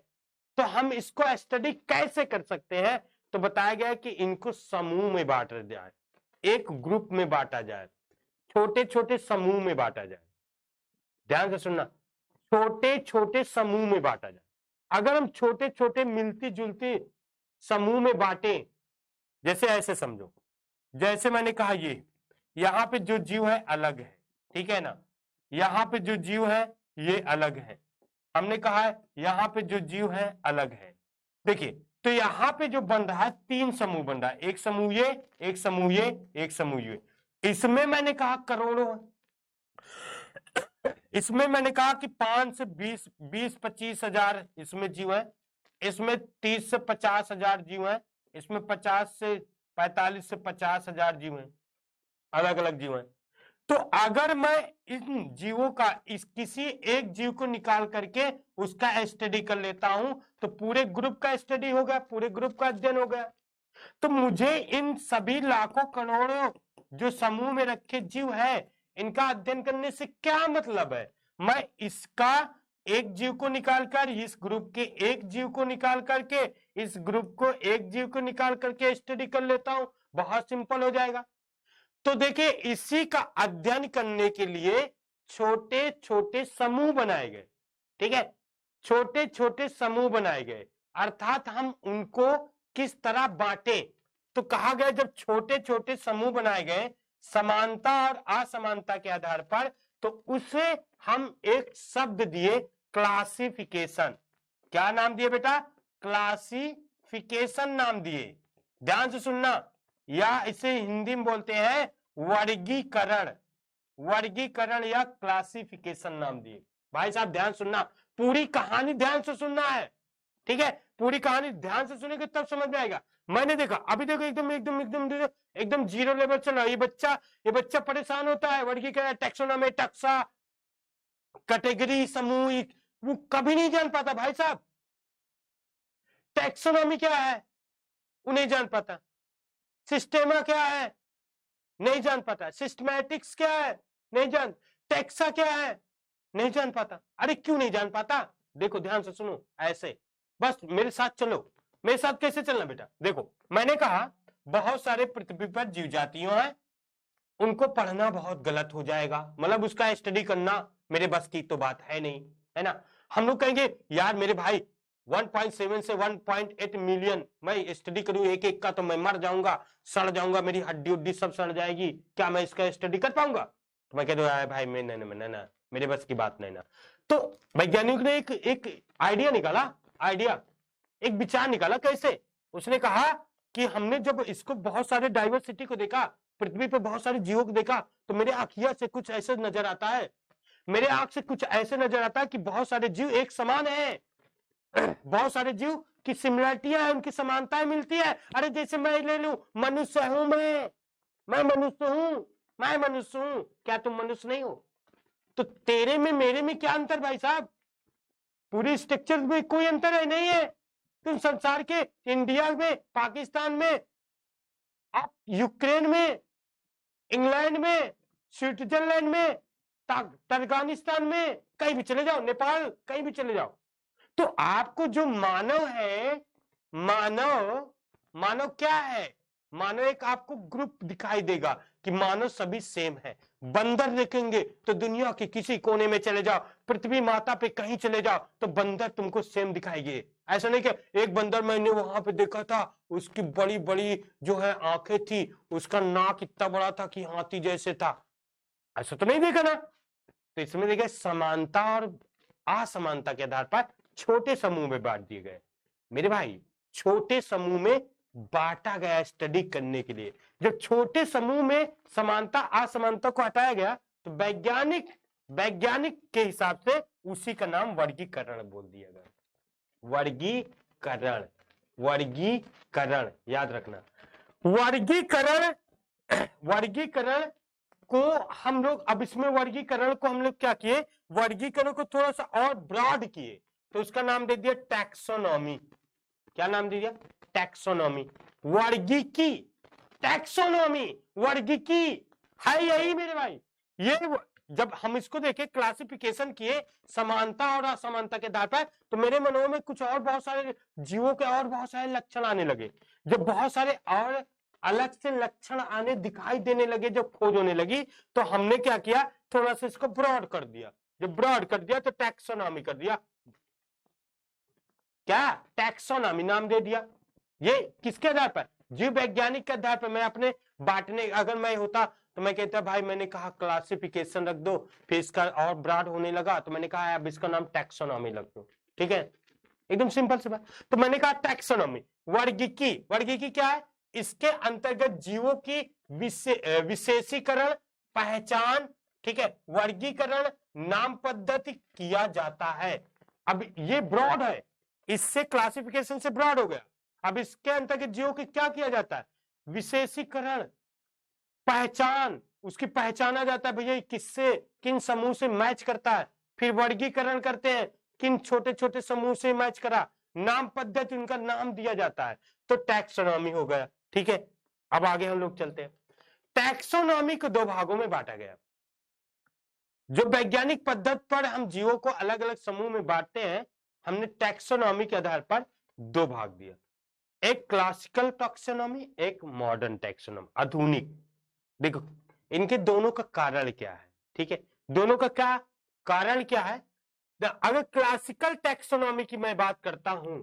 तो हम इसको स्टडी कैसे कर सकते हैं? तो बताया गया कि इनको समूह में बांटा जाए, एक ग्रुप में बांटा जाए, छोटे छोटे समूह में बांटा जाए। ध्यान से सुनना, छोटे छोटे समूह में बांटा जाए। अगर हम छोटे छोटे मिलती जुलती समूह में बांटे, जैसे ऐसे समझो, जैसे मैंने कहा ये यहां पे जो जीव है अलग है, ठीक है ना? यहां पे जो जीव है ये अलग है। हमने कहा है यहां पे जो जीव है अलग है। देखिए, तो यहां पे जो बन रहा है, 3 समूह बन रहा है, एक समूह ये, एक समूह ये, एक समूह ये। इसमें मैंने कहा करोड़ों है। इसमें मैंने कहा कि 5 से 20-25 हजार इसमें जीव है। इसमें 30 से 50 हजार जीव है। इसमें 45 से 50 हजार जीव है, अलग अलग जीव है। तो अगर मैं इन जीवों का किसी एक जीव को निकाल करके उसका स्टडी कर लेता हूं, तो पूरे ग्रुप का स्टडी हो गया, पूरे ग्रुप का अध्ययन हो गया। तो मुझे इन सभी लाखों करोड़ों जो समूह में रखे जीव है, इनका अध्ययन करने से क्या मतलब है? मैं इसका एक जीव को निकालकर, इस ग्रुप के एक जीव को निकाल करके, इस ग्रुप को एक जीव को निकाल करके स्टडी कर लेता हूं, बहुत सिंपल हो जाएगा। तो देखिए, इसी का अध्ययन करने के लिए छोटे छोटे समूह बनाए गए। ठीक है, छोटे छोटे समूह बनाए गए, अर्थात हम उनको किस तरह बांटे। तो कहा गया जब छोटे छोटे समूह बनाए गए समानता और असमानता के आधार पर, तो उसे हम एक शब्द दिए, क्लासिफिकेशन। क्या नाम दिए बेटा? क्लासिफिकेशन नाम दिए। ध्यान से सुनना, या इसे हिंदी में बोलते हैं वर्गीकरण। वर्गीकरण या क्लासिफिकेशन नाम दिए। भाई साहब ध्यान सुनना, पूरी कहानी ध्यान से सुनना है। ठीक है, पूरी कहानी ध्यान से सुनेंगे तब समझ में आएगा। मैंने देखा, अभी देखो एकदम एकदम एकदम एकदम जीरो लेवल चल रहा है। ये बच्चा परेशान होता है। वर्गीकरण, टैक्सोनॉमी, टक्सा, कैटेगरी, समूह, वो कभी नहीं जान पाता भाई साहब। टैक्सोनॉमी क्या है वो नहीं जान पाता। सिस्टेमा क्या है नहीं जान पाता। सिस्टमैटिक्स क्या है नहीं जान। टैक्सा क्या है नहीं जान पाता। अरे क्यों नहीं जान पाता? देखो ध्यान से सुनो, ऐसे बस मेरे साथ चलो। मेरे साथ कैसे चलना बेटा? देखो, मैंने कहा बहुत सारे पृथ्वी पर जीव जातियों हैं, उनको पढ़ना बहुत गलत हो जाएगा, मतलब उसका स्टडी करना मेरे बस की तो बात है नहीं, है ना? हम लोग कहेंगे यार मेरे भाई 1.7 से 1.8 मिलियन मैं स्टडी करूं एक एक का, तो मैं मर जाऊंगा, सड़ जाऊंगा, मेरी हड्डी उड्डी सब सड़ जाएगी, क्या मैं इसका स्टडी कर पाऊंगा? तो मैं कह दू भाई मैं नहीं, मेरे बस की बात नहीं ना। तो वैज्ञानिक ने एक आइडिया निकाला, एक विचार निकाला। कैसे? उसने कहा कि हमने जब इसको बहुत सारे डाइवर्सिटी को देखा, पृथ्वी पर बहुत सारे जीवों को देखा, तो मेरे आंखिया से कुछ ऐसे नजर आता है, मेरे आंख से कुछ ऐसे नजर आता है कि बहुत सारे जीव एक समान है। बहुत सारे जीव की सिमिलरिटियां हैं, उनकी समानताएं मिलती है। अरे जैसे मैं ले लूं, मनुष्य हूं, मैं मनुष्य हूं, क्या तुम मनुष्य नहीं हो? तो तेरे में मेरे में क्या अंतर भाई साहब? पूरे स्ट्रक्चर में कोई अंतर है नहीं है। तुम संसार के इंडिया में, पाकिस्तान में, आप यूक्रेन में, इंग्लैंड में, स्विट्जरलैंड में, तर्कमेनिस्तान में, कहीं भी चले जाओ, नेपाल, कहीं भी चले जाओ, तो आपको जो मानव है, मानव मानव क्या है? मानव एक आपको ग्रुप दिखाई देगा कि मानव सभी सेम है। बंदर देखेंगे तो दुनिया के किसी कोने में चले जाओ, पृथ्वी माता पे कहीं चले जाओ तो बंदर तुमको सेम दिखाएंगे। ऐसा नहीं कि एक बंदर मैंने वहां पे देखा था, उसकी बड़ी बड़ी जो है आंखें थी, उसका नाक इतना बड़ा था कि हाथी जैसे था, ऐसा तो नहीं देखा ना। तो इसमें देखिए समानता और असमानता के आधार पर छोटे समूह में बांट दिए गए। मेरे भाई छोटे समूह में बांटा गया स्टडी करने के लिए। जब छोटे समूह में समानता असमानता को हटाया गया तो वैज्ञानिक के हिसाब से उसी का नाम वर्गीकरण बोल दिया गया। वर्गीकरण, वर्गीकरण याद रखना। वर्गीकरण को हम लोग, अब इसमें वर्गीकरण को हम लोग क्या किए, वर्गीकरण को थोड़ा सा और ब्रॉड किए, तो उसका नाम दे दिया टैक्सोनॉमी। क्या नाम दे दिया? टैक्सोनॉमी। वर्गीकी, टैक्सोनॉमी, वर्गीकी है यही मेरे भाई। ये जब हम इसको देखे, क्लासिफिकेशन किए समानता और असमानता के आधार पर, तो मेरे मनों में कुछ और बहुत सारे जीवों के और बहुत सारे लक्षण आने लगे। जब बहुत सारे और अलग से लक्षण आने दिखाई देने लगे, जब खोज होने लगी, तो हमने क्या किया, थोड़ा सा इसको ब्रॉड कर दिया। जब ब्रॉड कर दिया तो टैक्सोनॉमी कर दिया। क्या? टैक्सोनॉमी नाम दे दिया। ये किसके आधार पर? जीव वैज्ञानिक के आधार पर। मैं अपने बांटने, अगर मैं होता तो मैं कहता भाई, मैंने कहा क्लासिफिकेशन रख दो, फिर इसका और ब्रॉड होने लगा तो मैंने कहा अब इसका नाम टैक्सोनॉमी रख दो। ठीक है, एकदम सिंपल सी बात। तो मैंने कहा टैक्सोनॉमी। वर्गीकी, वर्गीकी क्या है? इसके अंतर्गत जीवों की विशेषीकरण, पहचान, ठीक है, वर्गीकरण, नाम पद्धति किया जाता है। अब ये ब्रॉड है, इससे क्लासिफिकेशन से ब्रॉड हो गया। अब इसके अंतर्गत जीवों की क्या किया जाता है? विशेषीकरण, पहचान, उसकी पहचाना जाता है भैया किससे, किन समूह से मैच करता है। फिर वर्गीकरण करते हैं, किन छोटे छोटे समूह से मैच करा, नाम पद्धति, उनका नाम दिया जाता है, तो टैक्सोनॉमी हो गया। ठीक है, अब आगे हम लोग चलते हैं। टैक्सोनॉमी को दो भागों में बांटा गया। जो वैज्ञानिक पद्धति पर हम जीवों को अलग अलग समूह में बांटते हैं, हमने टैक्सोनॉमी के आधार पर दो भाग दिया। एक क्लासिकल टैक्सोनॉमी, एक मॉडर्न टैक्सोनॉमी, आधुनिक। देखो इनके दोनों का कारण क्या है, ठीक है, दोनों का क्या कारण क्या है। अगर क्लासिकल टैक्सोनॉमी की मैं बात करता हूं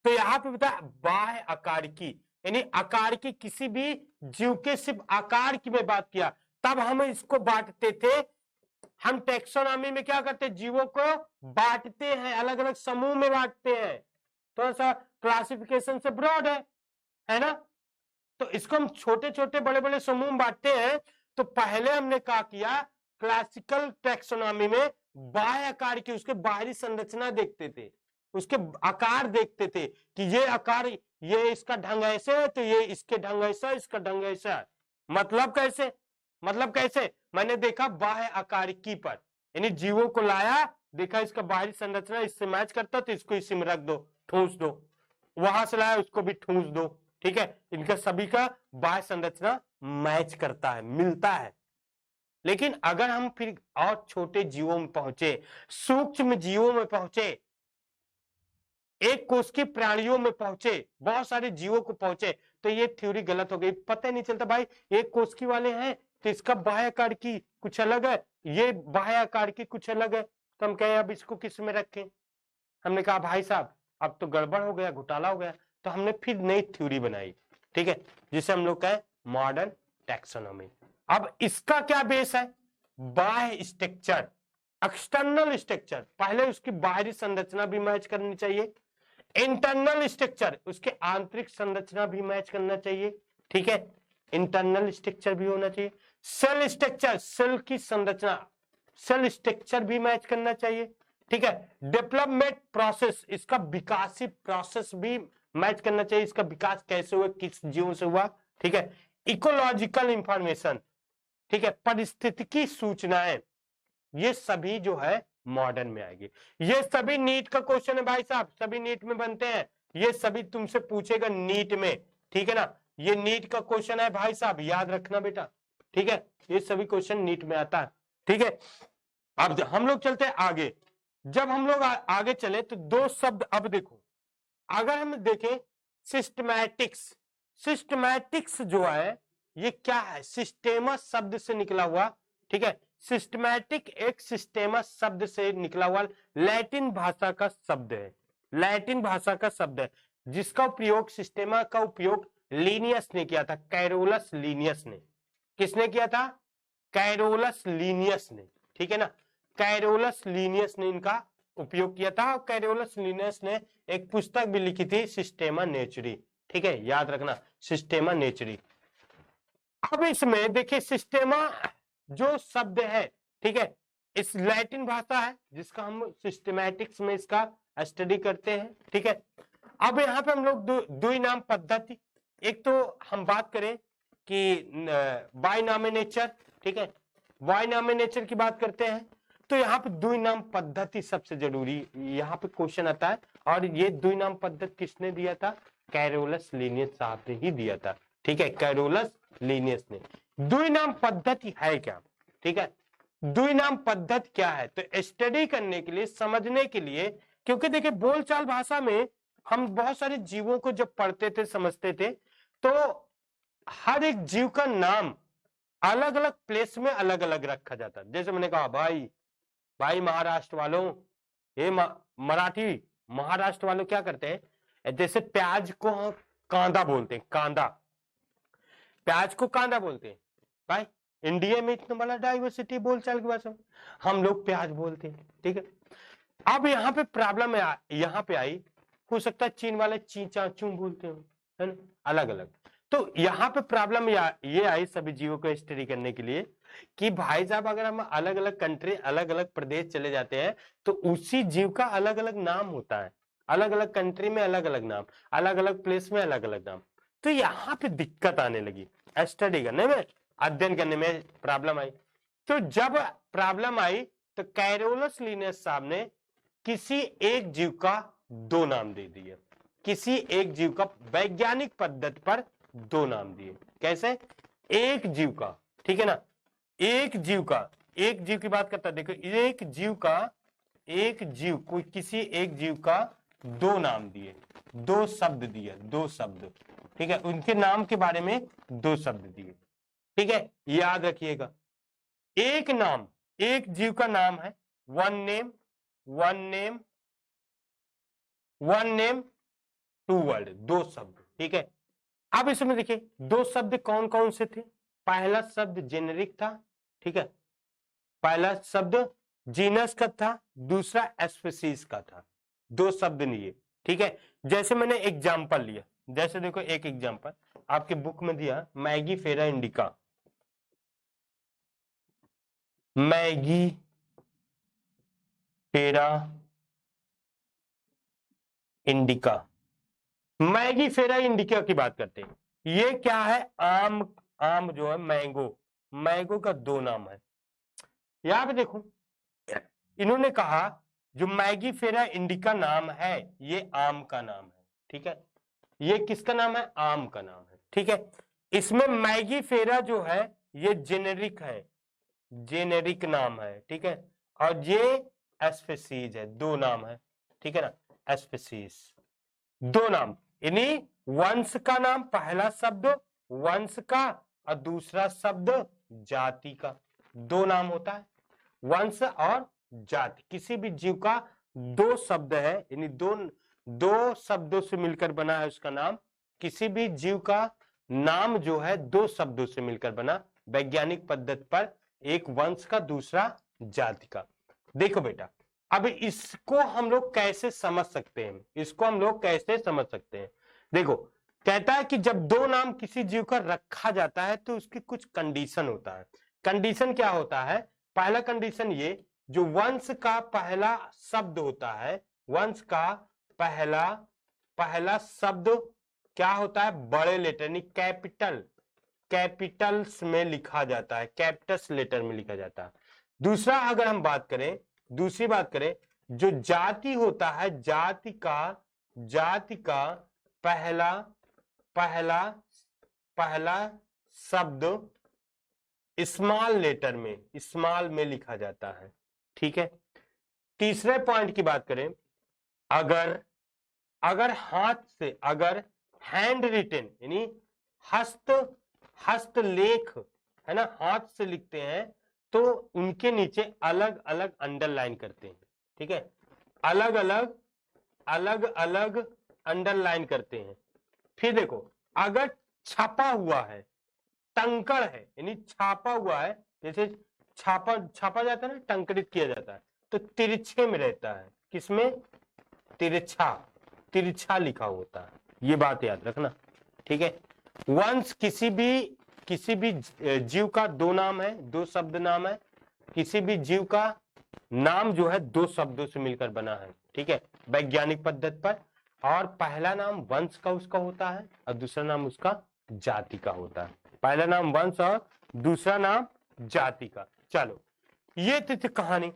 तो यहां पे बता बाह्य आकार की, यानी आकार की, किसी भी जीव के सिर्फ आकार की मैं बात किया तब हम इसको बांटते थे। हम टैक्सोनॉमी में क्या करते हैं, जीवों को बांटते हैं, अलग अलग समूह में बांटते हैं। थोड़ा सा क्लासिफिकेशन से ब्रॉड है ना। तो इसको हम छोटे छोटे बड़े बड़े समूह में बांटते हैं। तो पहले हमने क्या किया, क्लासिकल टैक्सोनॉमी में बाह्य आकार की, उसके बाहरी संरचना देखते थे, उसके आकार देखते थे कि ये आकार, ये इसका ढंग ऐसे है तो ये इसके ढंग ऐसा, इसका ढंग ऐसा है। मतलब कैसे, मतलब कैसे, मैंने देखा बाह्य आकार की पर, यानी जीवों को लाया, देखा इसका बाहरी संरचना इससे मैच करता तो इसको इसी में रख दो, ठूस दो, वहां से लाया उसको भी ठूस दो। ठीक है, इनका सभी का बाह्य संरचना मैच करता है, मिलता है। लेकिन अगर हम फिर और छोटे जीवों में पहुंचे, सूक्ष्म जीवों में पहुंचे, एक कोष के प्राणियों में पहुंचे, बहुत सारे जीवों को पहुंचे, तो ये थ्योरी गलत हो गई। पता ही नहीं चलता भाई एक कोष की वाले हैं तो इसका बाह्य आकार की कुछ अलग है, ये बाह्य आकार की कुछ अलग है, तो हम कहें अब इसको किस में रखें। हमने कहा भाई साहब अब तो गड़बड़ हो गया, घोटाला हो गया, तो हमने फिर नई थ्योरी बनाई, ठीक है, जिसे हम लोग कहें मॉडर्न टैक्सोनॉमी। अब इसका क्या बेस है, बाह्य स्ट्रक्चर, एक्सटर्नल स्ट्रक्चर, पहले उसकी बाहरी संरचना भी मैच करनी चाहिए, इंटरनल स्ट्रक्चर, उसके आंतरिक संरचना भी मैच करना चाहिए। ठीक है, इंटरनल स्ट्रक्चर भी होना चाहिए, सेल स्ट्रक्चर, सेल की संरचना, सेल स्ट्रक्चर भी मैच करना चाहिए। ठीक है, डेवलपमेंट प्रोसेस, इसका विकासी प्रोसेस भी मैच करना चाहिए, इसका विकास कैसे हुआ, किस जीवों से हुआ। ठीक है, इकोलॉजिकल इंफॉर्मेशन, ठीक है, परिस्थितिकी सूचनाएं, ये सभी जो है मॉडर्न में आएगी। ये सभी नीट का क्वेश्चन है भाई साहब, सभी नीट में बनते हैं, ये सभी तुमसे पूछेगा नीट में, ठीक है ना। ये नीट का क्वेश्चन है भाई साहब, याद रखना बेटा, ठीक है। ये सभी क्वेश्चन नीट में आता है, ठीक है। अब हम लोग चलते हैं आगे। जब हम लोग आगे चले तो दो शब्द, अब देखो अगर हम देखें सिस्टमैटिक्स, सिस्टमैटिक्स जो है ये क्या है, सिस्टेमस शब्द से निकला हुआ, ठीक है। सिस्टमैटिक एक सिस्टेमस शब्द से निकला हुआ लैटिन भाषा का शब्द है, लैटिन भाषा का शब्द है, जिसका उपयोग सिस्टेमा का उपयोग लीनियस ने किया था, कैरोलस लीनियस ने। किसने किया था? कैरोलस लीनियस ने, ठीक है ना। कैरोलस लीनियस ने इनका उपयोग किया था, और कैरोलस लीनियस ने एक पुस्तक भी लिखी थी, सिस्टेमा नेचुरी, ठीक है, याद रखना, सिस्टेमा नेचुरी। अब इसमें देखिए सिस्टेमा जो शब्द है, ठीक है, इस लैटिन भाषा है जिसका हम सिस्टमैटिक्स में इसका स्टडी करते हैं, ठीक है। अब यहाँ पे हम लोग दुई नाम पद्धति, एक तो हम बात करें कि बाइनॉमिनेचर, ठीक है, बाइनॉमिनेचर की बात करते हैं, तो यहाँ पे दुई नाम पद्धति सबसे जरूरी यहाँ पे क्वेश्चन आता है, और ये दुई नाम पद्धति किसने दिया था? कैरोलस लीनियस साहब ने ही दिया था, ठीक है, कैरोलस लीनियस ने। दुई नाम पद्धति है क्या, ठीक है, दुई नाम पद्धति क्या है, तो स्टडी करने के लिए, समझने के लिए, क्योंकि देखिए बोलचाल भाषा में हम बहुत सारे जीवों को जब पढ़ते थे, समझते थे, तो हर एक जीव का नाम अलग अलग प्लेस में अलग अलग रखा जाता। जैसे मैंने कहा भाई महाराष्ट्र वालों, ये मराठी महाराष्ट्र वालों क्या करते हैं, जैसे प्याज को कांदा बोलते हैं, कांदा, प्याज को कांदा बोलते हैं। भाई इंडिया में इतना बड़ा डाइवर्सिटी बोलचाल की भाषा में, हम लोग प्याज बोलते हैं, ठीक है। अब यहाँ पे प्रॉब्लम यहाँ पे आई, हो सकता है चीन वाले ची चाचू बोलते हो, है ना, अलग अलग। तो यहाँ पे प्रॉब्लम ये आई सभी जीवों को स्टडी करने के लिए कि भाई साहब अगर हम अलग अलग कंट्री, अलग अलग प्रदेश चले जाते हैं तो उसी जीव का अलग अलग नाम होता है, अलग अलग कंट्री में अलग अलग नाम, अलग अलग प्लेस में अलग अलग नाम। तो यहाँ पे दिक्कत आने लगी, स्टडी करने में, अध्ययन करने में प्रॉब्लम आई। तो जब प्रॉब्लम आई तो कैरोलस लीनियस साहब ने किसी एक जीव का दो नाम दे दिए, किसी एक जीव का वैज्ञानिक पद्धति पर दो नाम दिए। कैसे? एक जीव का, ठीक है ना, एक जीव का, एक जीव की बात करता, देखो एक जीव का, एक जीव, कोई किसी एक जीव का दो नाम दिए, दो शब्द दिए, दो शब्द, ठीक है, उनके नाम के बारे में दो शब्द दिए, ठीक है, याद रखिएगा। एक नाम, एक जीव का नाम है one name, one name, one name two word, दो शब्द, ठीक है। अब इसमें देखिए दो शब्द कौन कौन से थे? पहला शब्द जेनेरिक था, ठीक है, पहला शब्द जीनस का था, दूसरा स्पीशीज का था, दो शब्द लिए, ठीक है। जैसे मैंने एग्जांपल लिया, जैसे देखो एक एग्जांपल आपके बुक में दिया, मैगी फेरा इंडिका, मैगी फेरा इंडिका, मैगी फेरा इंडिका की बात करते हैं। ये क्या है? आम, आम जो है मैंगो, मैंगो का दो नाम है। यहां पे देखो इन्होंने कहा जो मैगी फेरा इंडिका नाम है ये आम का नाम है, ठीक है, ये किसका नाम है? आम का नाम है, ठीक है। इसमें मैगी फेरा जो है ये जेनेरिक है, जेनेरिक नाम है, ठीक है, और ये स्पीशीज है, दो नाम है, ठीक है ना, स्पीशीज, दो नाम, यानी वंश का नाम, पहला शब्द वंश का और दूसरा शब्द जाति का, दो नाम होता है, वंश और जाति। किसी भी जीव का दो शब्द है, यानी दो शब्दों से मिलकर बना है उसका नाम। किसी भी जीव का नाम जो है दो शब्दों से मिलकर बना, वैज्ञानिक पद्धति पर, एक वंश का, दूसरा जाति का। देखो बेटा अब इसको हम लोग कैसे समझ सकते हैं, इसको हम लोग कैसे समझ सकते हैं? देखो कहता है कि जब दो नाम किसी जीव का रखा जाता है तो उसकी कुछ कंडीशन होता है। कंडीशन क्या होता है? पहला कंडीशन ये, जो वंश का पहला शब्द होता है, वंश का पहला शब्द क्या होता है? बड़े लेटर यानी कैपिटल्स में लिखा जाता है, कैपिटल्स लेटर में लिखा जाता है। दूसरा अगर हम बात करें, दूसरी बात करें, जो जाति होता है, जाति का पहला पहला पहला शब्द स्मॉल लेटर में, स्मॉल में लिखा जाता है। ठीक है। तीसरे पॉइंट की बात करें, अगर हाथ से, अगर हैंड रिटन यानी हस्तलेख है ना, हाथ से लिखते हैं तो उनके नीचे अलग अलग अंडरलाइन करते हैं। ठीक है, अलग अलग अंडरलाइन करते हैं। फिर देखो, अगर छपा हुआ है, टंकड़ है यानी छापा हुआ है, जैसे छापा जाता है ना, टंकरित किया जाता है, तो तिरछे में रहता है। किसमें? तिरछा लिखा होता है, ये बात याद रखना। ठीक है। वंश किसी भी जीव का दो नाम है, दो शब्द नाम है। किसी भी जीव का नाम जो है दो शब्दों से मिलकर बना है। ठीक है, वैज्ञानिक पद्धति पर। और पहला नाम वंश का उसका होता है और दूसरा नाम उसका जाति का होता है। पहला नाम वंश और दूसरा नाम जाति का। चलो, ये थी कहानी।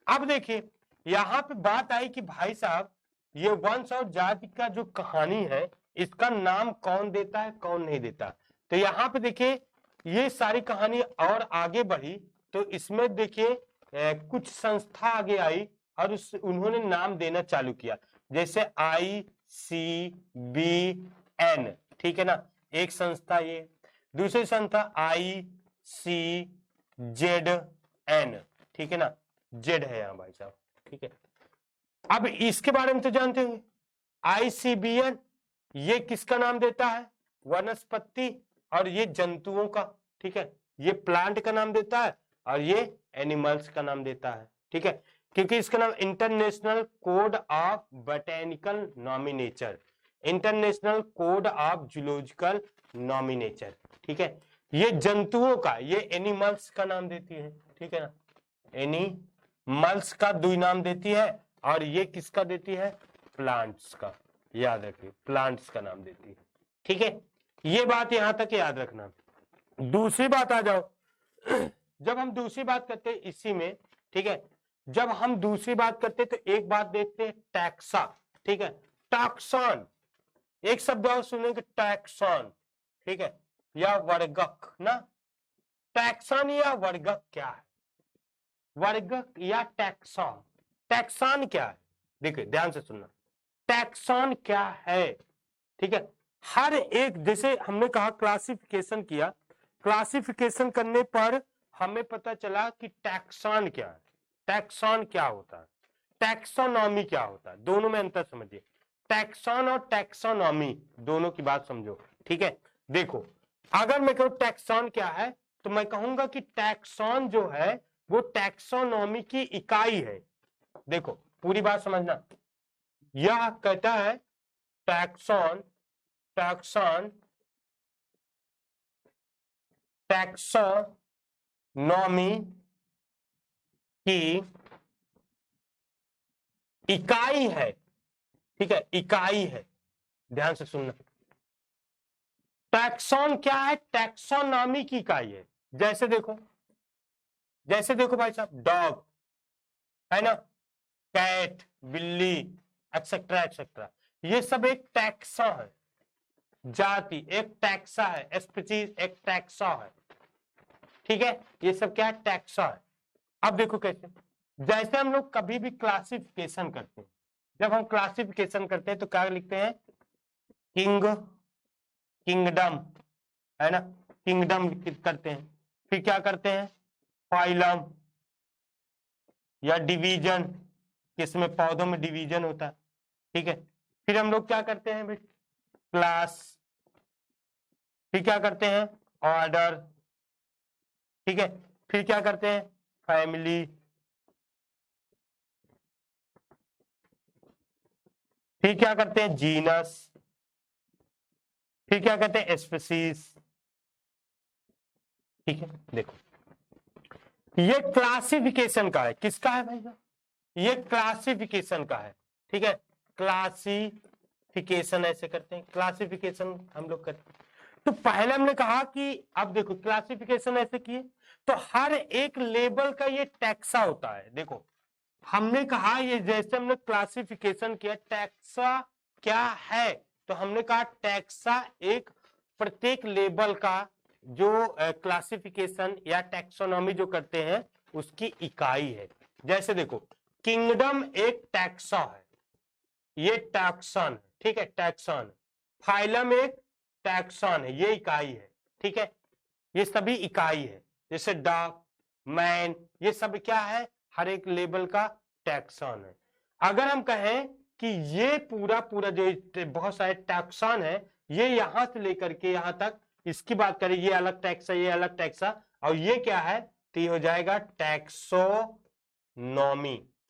अब देखिए, यहां पे बात आई कि भाई साहब, ये वंश और जाति का जो कहानी है, इसका नाम कौन देता है, कौन नहीं देता। तो यहाँ पे देखिए, ये सारी कहानी और आगे बढ़ी तो इसमें देखिए कुछ संस्था आगे आई और उन्होंने नाम देना चालू किया, जैसे ICBN। ठीक है ना, एक संस्था ये। दूसरी संस्था ICZN। ठीक है ना, जेड है यहाँ भाई साहब। ठीक है, अब इसके बारे में तो जानते होंगे। ICBN ये किसका नाम देता है? वनस्पति और ये जंतुओं का। ठीक है, ये प्लांट का नाम देता है और ये एनिमल्स का नाम देता है। ठीक है, क्योंकि इसका नाम international code of botanical nomenclature, international code of zoological nomenclature. ठीक है, ये जंतुओं का, ये एनिमल्स का नाम देती है। ठीक है ना, एनिमल्स का दुई नाम देती है और ये किसका देती है? प्लांट्स का। याद रखिए, प्लांट्स का नाम देती है। ठीक है, ये बात यहां तक याद रखना। दूसरी बात आ जाओ, जब हम दूसरी बात करते हैं इसी में, ठीक है, जब हम दूसरी बात करते हैं तो एक बात देखते हैं, टैक्सा। ठीक है, टैक्सॉन, एक शब्द और सुनेंगे, टैक्सॉन। ठीक है, या वर्गक ना। टैक्सॉन या वर्गक क्या है? वर्गक या टैक्सॉन? टैक्सॉन क्या है? देखिए ध्यान से सुनना, टैक्सॉन क्या है? ठीक है, हर एक, जैसे हमने कहा क्लासिफिकेशन किया, क्लासिफिकेशन करने पर हमें पता चला कि टैक्सॉन क्या है। टैक्सॉन क्या होता है, टैक्सोनॉमी क्या होता है, दोनों में अंतर समझिए। टैक्सॉन और टैक्सोनॉमी दोनों की बात समझो। ठीक है, देखो, अगर मैं कहूं टैक्सॉन क्या है तो मैं कहूंगा कि टैक्सॉन जो है वो टैक्सोनॉमी की इकाई है। देखो पूरी बात समझना, यह कहता है टैक्सॉन, टैक्सॉन, टैक्सोनॉमी की इकाई है। ठीक है, इकाई है, ध्यान से सुनना। टैक्सॉन क्या है? टैक्सोनॉमी की इकाई है। जैसे देखो, जैसे देखो भाई साहब, डॉग है ना, कैट, बिल्ली, एक्सेट्रा एक्सेट्रा, ये सब एक टैक्सा है। जाति एक टैक्सा है, स्पीशीज एक टैक्सा है। ठीक है, ये सब क्या है? टैक्सा है। अब देखो कैसे, जैसे हम लोग कभी भी क्लासिफिकेशन करते हैं, जब हम क्लासिफिकेशन करते हैं तो क्या लिखते हैं? किंग, किंगडम, है ना, किंगडम करते हैं। फिर क्या करते हैं? फाइलम या डिवीजन, किसमें? पौधों में डिवीजन होता है। ठीक है, फिर हम लोग क्या करते हैं? क्लास। फिर क्या करते हैं? ऑर्डर। ठीक है, फिर क्या करते हैं? फैमिली। फिर क्या करते हैं? जीनस। फिर क्या कहते हैं? स्पीशीज। ठीक है, देखो ये क्लासिफिकेशन का है। किसका है भाई? ये क्लासिफिकेशन का है। ठीक है, क्लासिफिकेशन ऐसे करते हैं, क्लासिफिकेशन हम लोग करते हैं। तो पहले हमने कहा कि अब देखो क्लासिफिकेशन ऐसे किए, तो हर एक लेबल का ये टैक्सा होता है। देखो हमने कहा ये जैसे हमने क्लासिफिकेशन किया, टैक्सा क्या है, तो हमने कहा टैक्सा एक प्रत्येक लेबल का जो क्लासिफिकेशन या टैक्सोनॉमी जो करते हैं उसकी इकाई है। जैसे देखो किंगडम एक टैक्सा है, ये टैक्सन है, ठीक है, टैक्सन। फाइलम एक टैक्सन है, ये इकाई है, ठीक है, ये सभी इकाई है। जैसे डॉग, मैन, ये सब क्या है, हर एक लेबल का टैक्सन है। अगर हम कहें कि ये पूरा पूरा जो बहुत सारे टैक्सन है, ये यहां से लेकर के यहां तक, इसकी बात करें, ये अलग टैक्स है, ये अलग टैक्स है, और ये क्या है, तो ये हो जाएगा टैक्सोनॉमी,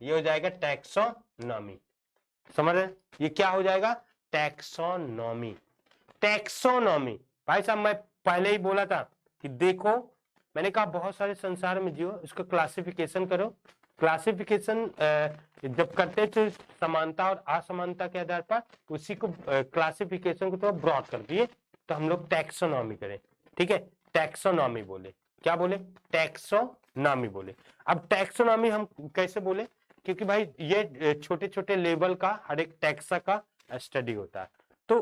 ये हो जाएगा टैक्सोनॉमी। समझ रहे, ये क्या हो जाएगा, टैक्सोनॉमी। टैक्सोनॉमी भाई साहब मैं पहले ही बोला था कि देखो, मैंने कहा बहुत सारे संसार में जियो, इसको क्लासिफिकेशन करो। क्लासिफिकेशन जब करते तो समानता और असमानता के आधार पर उसी को क्लासिफिकेशन को तो ब्रॉड कर दिए, तो हम लोग टैक्सोनॉमी करें, ठीक है, टैक्सोनॉमी बोले, क्या बोले, टैक्सोनॉमी बोले। अब टैक्सोनॉमी हम कैसे बोले, क्योंकि भाई ये छोटे छोटे लेवल का हर एक टैक्सा का स्टडी होता है। तो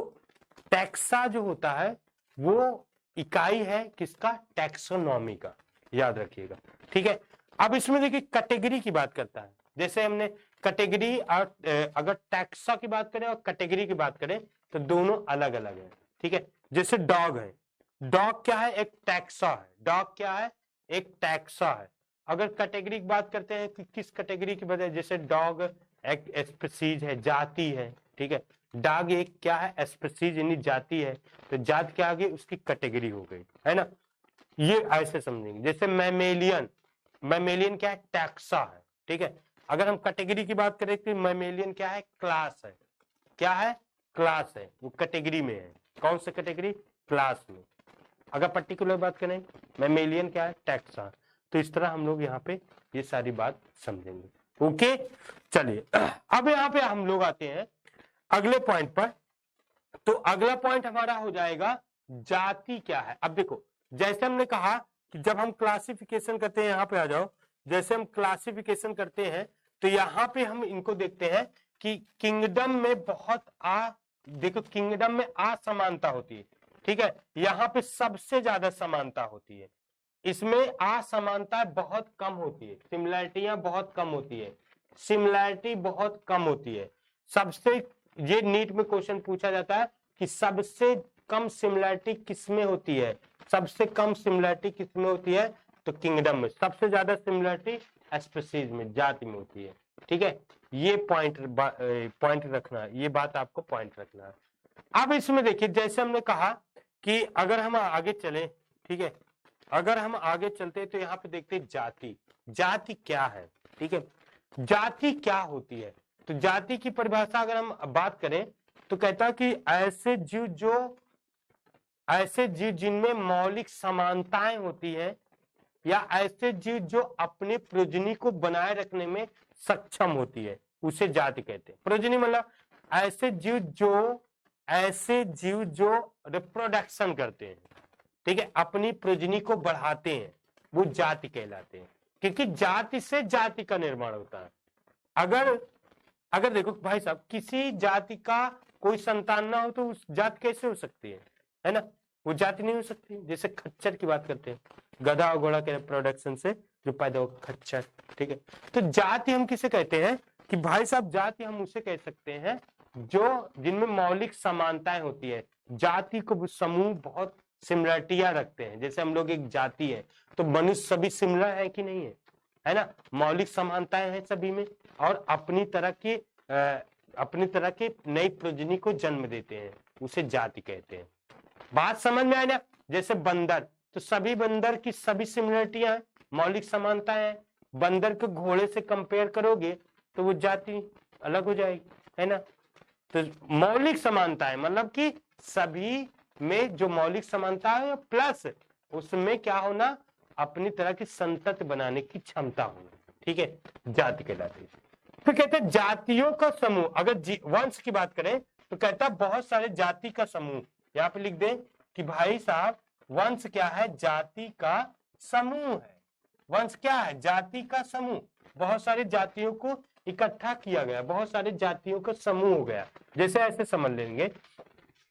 टैक्सा जो होता है वो इकाई है किसका, टैक्सोनॉमी का, याद रखिएगा, ठीक है। अब इसमें देखिए कैटेगरी की बात करता है, जैसे हमने कैटेगरी और अगर टैक्सा की बात करें और कैटेगरी की बात करें तो दोनों अलग अलग है, ठीक है। जैसे डॉग है, डॉग क्या है, एक टैक्सा है, डॉग क्या है, एक टैक्सा है। अगर कैटेगरी की बात करते हैं कि किस कैटेगरी की वजह, जैसे डॉग एक स्पीसीज है, जाति है, ठीक है, डॉग एक क्या है, स्पीसीज यानी जाति है, तो जात के आगे उसकी कैटेगरी हो गई, है ना, ये ऐसे समझेंगे। जैसे मैमेलियन, मैमेलियन क्या है, टैक्सा है, ठीक है। अगर हम कैटेगरी की बात करें तो मैमेलियन क्या है, क्लास है, क्या है, क्लास है, वो कैटेगरी में है, कौन सा कैटेगरी, क्लास में। अगर पर्टिकुलर बात करें मैमेलियन क्या है, टैक्सा। तो इस तरह हम लोग यहाँ पे ये सारी बात समझेंगे, ओके। चलिए अब यहाँ पे हम लोग आते हैं अगले पॉइंट पर। तो अगला पॉइंट हमारा हो जाएगा जाति क्या है। अब देखो जैसे हमने कहा कि जब हम क्लासिफिकेशन करते हैं, यहाँ पे आ जाओ, जैसे हम क्लासिफिकेशन करते हैं तो यहाँ पे हम इनको देखते हैं कि किंगडम में बहुत देखो किंगडम में असमानता होती है, ठीक है, यहाँ पे सबसे ज्यादा समानता होती है, इसमें असमानता बहुत कम होती है, सिमिलैरिटियां बहुत कम होती है, सिमिलैरिटी बहुत कम होती है। सबसे ये नीट में क्वेश्चन पूछा जाता है कि सबसे कम सिमिलैरिटी किसमें होती है, सबसे कम सिमिलैरिटी किसमें होती है, तो किंगडम में। सबसे ज्यादा सिमिलैरिटी स्पीशीज में, जाति में होती है, ठीक है। ये पॉइंट रखना है, ये बात आपको पॉइंट रखना है। अब इसमें देखिए जैसे हमने कहा कि अगर हम आगे चले, ठीक है, अगर हम आगे चलते हैं तो यहाँ पे देखते हैं जाति, जाति क्या है, ठीक है, जाति क्या होती है। तो जाति की परिभाषा अगर हम बात करें तो कहता है कि ऐसे जीव जिनमें मौलिक समानताएं होती हैं, या ऐसे जीव जो अपने प्रोजनी को बनाए रखने में सक्षम होती है, उसे जाति कहते हैं। प्रोजनी मतलब ऐसे जीव जो रिप्रोडक्शन करते हैं, ठीक है, अपनी प्रोजनी को बढ़ाते हैं, वो जाति कहलाते हैं, क्योंकि जाति से जाति का निर्माण होता है। अगर देखो भाई साहब किसी जाति का कोई संतान ना हो तो उस जाति कैसे हो सकती है ना, वो जाति नहीं हो सकती। जैसे खच्चर की बात करते हैं, गधा और घोड़ा के रिप्रोडक्शन से जो पैदा हो खच्चर, ठीक है। तो जाति हम किसे कहते हैं कि भाई साहब जाति हम उसे कह सकते हैं जो जिनमें मौलिक समानताएं होती है, जाति को समूह बहुत सिमिलरिटियां रखते हैं। जैसे हम लोग एक जाति है तो मनुष्य सभी सिमिलर है कि नहीं है ना, मौलिक समानताएं हैं सभी में, और अपनी तरह की नई प्रोजनी को जन्म देते हैं, उसे जाति कहते हैं। बात समझ में आए ना। जैसे बंदर, तो सभी बंदर की सभी सिमिलरिटियां हैं, मौलिक समानताएं हैं। बंदर को घोड़े से कंपेयर करोगे तो वो जाति अलग हो जाएगी, है ना। तो मौलिक समानताएं मतलब कि सभी में जो मौलिक समानता है प्लस उसमें क्या होना, अपनी तरह की संतति बनाने की क्षमता होना, ठीक है, जाति कहलाती है। फिर कहते हैं जातियों का समूह। अगर वंश की बात करें तो कहता है बहुत सारे जाति का समूह, यहाँ पे लिख दें कि भाई साहब वंश क्या है, जाति का समूह है। वंश क्या है, जाति का समूह। बहुत सारी जातियों को इकट्ठा किया गया, बहुत सारी जातियों का समूह हो गया। जैसे ऐसे समझ लेंगे,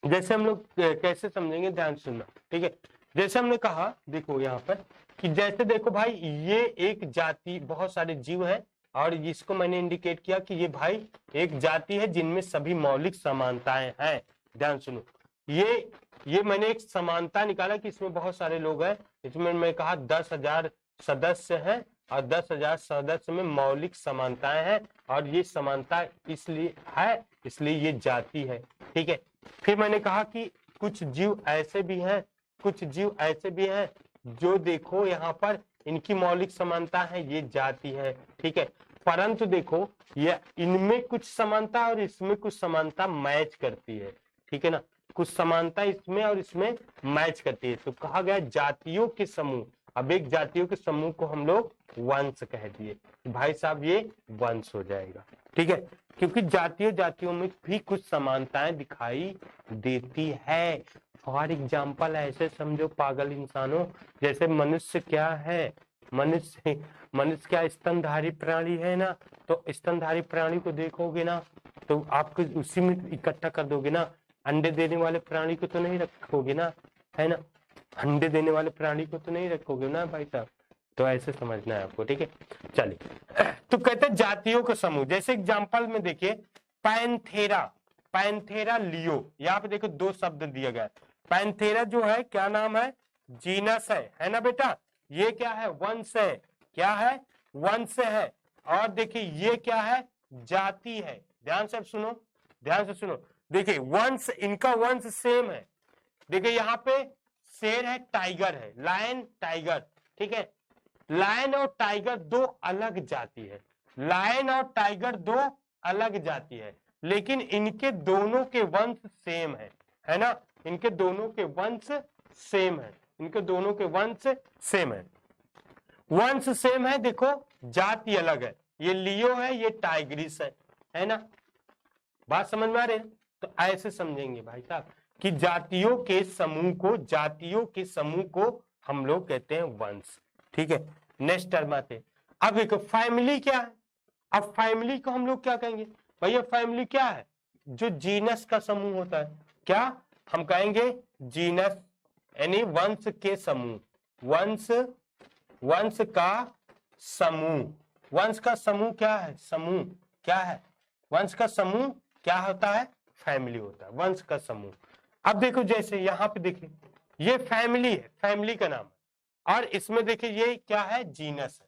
जैसे हम लोग कैसे समझेंगे, ध्यान सुनना, ठीक है। जैसे हमने कहा, देखो यहाँ पर कि जैसे देखो भाई ये एक जाति, बहुत सारे जीव हैं और इसको मैंने इंडिकेट किया कि ये भाई एक जाति है जिनमें सभी मौलिक समानताएं हैं। ध्यान सुनो, ये मैंने एक समानता निकाला कि इसमें बहुत सारे लोग हैं। इसमें मैं कहा 10,000 सदस्य हैं और 10,000 सदस्य में मौलिक समानताएं हैं और ये समानता इसलिए है, इसलिए ये जाति है, ठीक है। फिर मैंने कहा कि कुछ जीव ऐसे भी हैं, कुछ जीव ऐसे भी हैं जो देखो यहाँ पर इनकी मौलिक समानता है, ये जाति है, ठीक है। परंतु देखो ये इनमें कुछ समानता और इसमें कुछ समानता मैच करती है, ठीक है ना। कुछ समानता इसमें और इसमें मैच करती है, तो कहा गया जातियों के समूह। अब एक जातियों के समूह को हम लोग वंश कह दिए, भाई साहब ये वंश हो जाएगा, ठीक है। क्योंकि जातियों में भी कुछ समानताएं दिखाई देती है। फॉर एग्जाम्पल ऐसे समझो पागल इंसानों, जैसे मनुष्य क्या है, मनुष्य क्या स्तनधारी प्राणी है ना, तो स्तनधारी प्राणी को देखोगे ना तो आपको उसी में इकट्ठा कर दोगे ना। अंडे देने वाले प्राणी को तो नहीं रखोगे ना, है ना, अंडे देने वाले प्राणी को तो नहीं रखोगे ना भाई साहब। तो ऐसे समझना है आपको, ठीक है। चलिए, तो कहते हैं जातियों का समूह। जैसे एग्जांपल में देखिए पैंथेरा, पैंथेरा लियो, यहाँ पे देखो दो शब्द दिया गया है। पैंथेरा जो है क्या नाम है, जीनस है ना बेटा। ये क्या है, वंश है, क्या है, वंश है। और देखिए ये क्या है, जाति है। ध्यान से सुनो, ध्यान से सुनो, देखिए वंश, इनका वंश सेम है। देखिए यहाँ पे शेर है, टाइगर है, लायन टाइगर, ठीक है। लायन और टाइगर दो अलग जाति है, लायन और टाइगर दो अलग जाति है, लेकिन इनके दोनों के वंश सेम है ना। इनके दोनों के वंश सेम है, इनके दोनों के वंश सेम है, वंश सेम है। देखो जाति अलग है, ये लियो है, ये टाइग्रिस है ना। बात समझ में आ रही है। तो ऐसे समझेंगे भाई साहब कि जातियों के समूह को हम लोग कहते हैं वंश, ठीक है। नेक्स्ट टर्म आते, अब देखो फैमिली क्या है। अब फैमिली को हम लोग क्या कहेंगे भैया, फैमिली क्या है, जो जीनस का समूह होता है। क्या हम कहेंगे, जीनस यानी वंश के समूह, वंश का समूह। वंश का समूह क्या है, समूह क्या है, वंश का समूह क्या होता है, फैमिली होता है, वंश का समूह। अब देखो जैसे यहाँ पे देखिए ये फैमिली है, फैमिली का नाम है, और इसमें देखिए ये क्या है, जीनस है।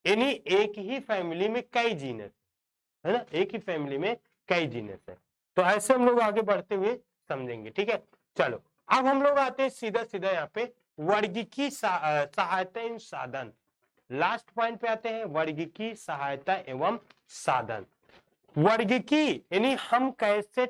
यानी एक ही फैमिली में कई जीनस है ना, एक ही फैमिली में कई जीनस है। तो ऐसे हम लोग आगे बढ़ते हुए समझेंगे, ठीक है। चलो अब हम लोग आते हैं सीधा सीधा यहाँ पे वर्गीकी सहायता एवं साधन। लास्ट पॉइंट पे आते हैं, वर्गीकी सहायता एवं साधन। वर्गीकी यानी हम कैसे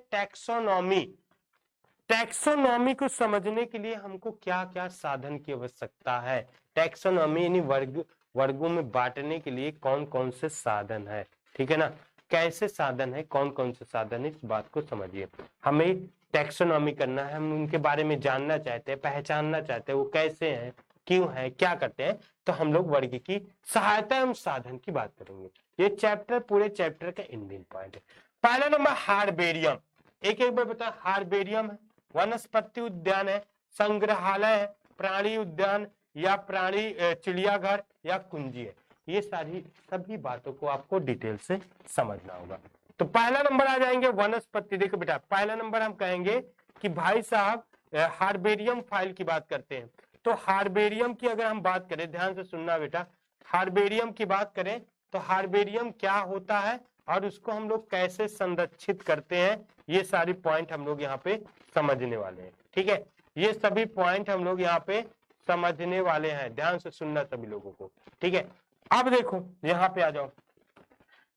टैक्सोनॉमी को समझने के लिए हमको क्या क्या साधन की आवश्यकता है। टैक्सोनॉमी यानी वर्गों में बांटने के लिए कौन कौन से साधन है, ठीक है ना। कैसे साधन है, कौन कौन से साधन है, इस बात को समझिए। हमें टैक्सोनॉमी करना है, हम उनके बारे में जानना चाहते हैं, पहचानना चाहते हैं, वो कैसे हैं, क्यों है, क्या करते हैं। तो हम लोग वर्गीकी सहायता एवं साधन की बात करेंगे। ये चैप्टर पूरे चैप्टर का एंडिंग पॉइंट है। पहला नंबर हार्बेरियम, एक एक बार बता, हार्बेरियम है, वनस्पति उद्यान है, संग्रहालय है, प्राणी उद्यान या प्राणी चिड़ियाघर या कुंजी है। ये सभी बातों को आपको डिटेल से समझना होगा। तो पहला नंबर आ जाएंगे वनस्पति। देखो बेटा पहला नंबर हम कहेंगे कि भाई साहब हार्बेरियम फाइल की बात करते हैं। तो हार्बेरियम की अगर हम बात करें, ध्यान से सुनना बेटा, हार्बेरियम की बात करें तो हार्बेरियम क्या होता है और उसको हम लोग कैसे संरक्षित करते हैं, ये सारी पॉइंट हम लोग यहाँ पे समझने वाले हैं, ठीक है। ये सभी पॉइंट हम लोग यहाँ पे समझने वाले हैं, ध्यान से सुनना सभी लोगों को, ठीक है। अब देखो यहाँ पे आ जाओ,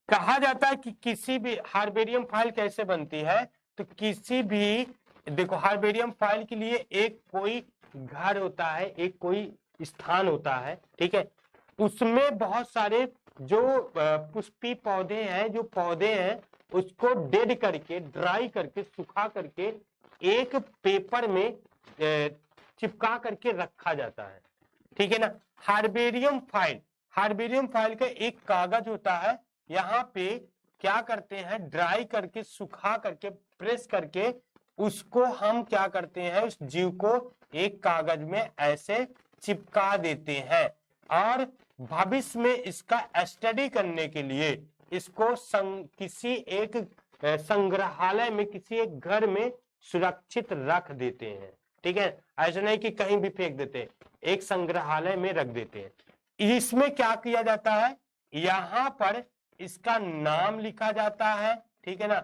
कहा जाता है कि किसी भी हार्बेरियम फाइल कैसे बनती है, तो किसी भी, देखो हार्बेरियम फाइल के लिए एक कोई घर होता है, एक कोई स्थान होता है, ठीक है। उसमें बहुत सारे जो पुष्पी पौधे हैं, जो पौधे हैं उसको डेड करके, ड्राई करके, सुखा करके एक पेपर में चिपका करके रखा जाता है, ठीक है ना। हार्बेरियम फाइल का एक कागज होता है, यहाँ पे क्या करते हैं, ड्राई करके, सुखा करके, प्रेस करके उसको हम क्या करते हैं, उस जीव को एक कागज में ऐसे चिपका देते हैं और भविष्य में इसका स्टडी करने के लिए इसको किसी एक संग्रहालय में, किसी एक घर में सुरक्षित रख देते हैं, ठीक है। ऐसा नहीं कि कहीं भी फेंक देते हैं, एक संग्रहालय में रख देते हैं। इसमें क्या किया जाता है, यहाँ पर इसका नाम लिखा जाता है, ठीक है ना,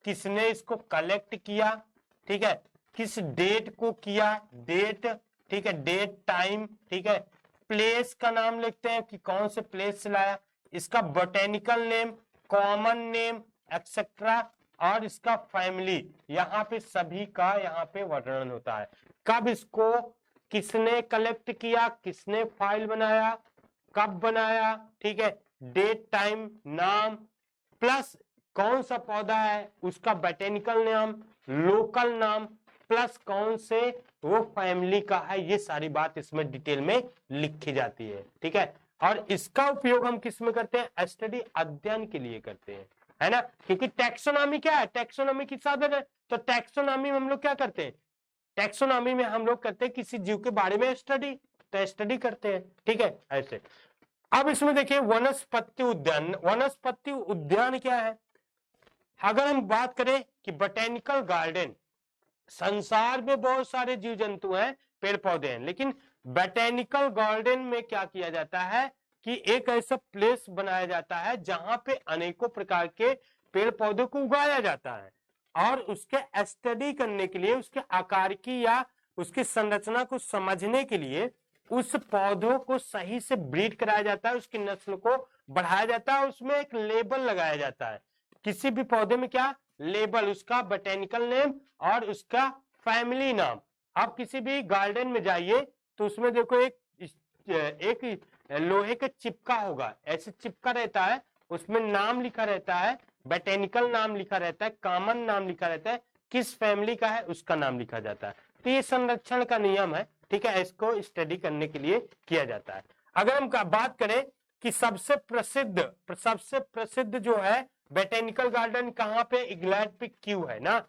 किसने इसको कलेक्ट किया, ठीक है, किस डेट को किया, डेट, ठीक है, डेट, टाइम, ठीक है, प्लेस का नाम लिखते हैं कि कौन से प्लेस से लाया, इसका botanical name, common name etcetera, और इसका फैमिली, यहाँ पे सभी का यहाँ पे वर्णन होता है। कब इसको किसने कलेक्ट किया, किसने फाइल बनाया, कब बनाया, ठीक है, डेट, टाइम, नाम, प्लस कौन सा पौधा है उसका बोटेनिकल नाम, लोकल नाम, प्लस कौन से वो फैमिली का है, ये सारी बात इसमें डिटेल में लिखी जाती है, ठीक है। और इसका उपयोग हम किस में करते हैं, स्टडी, अध्ययन के लिए करते हैं, है ना, क्योंकि टैक्सोनॉमी क्या है, टैक्सोनॉमी की साधन है। तो टैक्सोनॉमी में हम लोग क्या करते हैं, टैक्सोनॉमी में हम लोग करते हैं किसी जीव के बारे में स्टडी, तो स्टडी करते हैं, ठीक है, ऐसे। अब इसमें देखिए वनस्पति उद्यान, वनस्पति उद्यान क्या है, अगर हम बात करें कि बोटेनिकल गार्डन, संसार में बहुत सारे जीव जंतु हैं, पेड़ पौधे हैं, लेकिन बोटेनिकल गार्डन में क्या किया जाता है कि एक ऐसा प्लेस बनाया जाता है जहां पे अनेकों प्रकार के पेड़ पौधों को उगाया जाता है और उसके स्टडी करने के लिए, उसके आकार की या उसकी संरचना को समझने के लिए उस पौधों को सही से ब्रीड कराया जाता है, उसकी नस्ल को बढ़ाया जाता है, उसमें एक लेबल लगाया जाता है। किसी भी पौधे में क्या लेबल, उसका बोटेनिकल नेम और उसका फैमिली नाम। आप किसी भी गार्डन में जाइए तो उसमें देखो एक लोहे का चिपका होगा, ऐसे चिपका रहता है, उसमें नाम लिखा रहता है, बोटेनिकल नाम लिखा रहता है, कॉमन नाम लिखा रहता है, किस फैमिली का है उसका नाम लिखा जाता है। तो ये संरक्षण का नियम है, ठीक है, इसको स्टडी करने के लिए किया जाता है। अगर हम बात करें कि सबसे प्रसिद्ध जो है बोटेनिकल गार्डन कहाँ पे, इंग्लैंड पे क्यू है ना,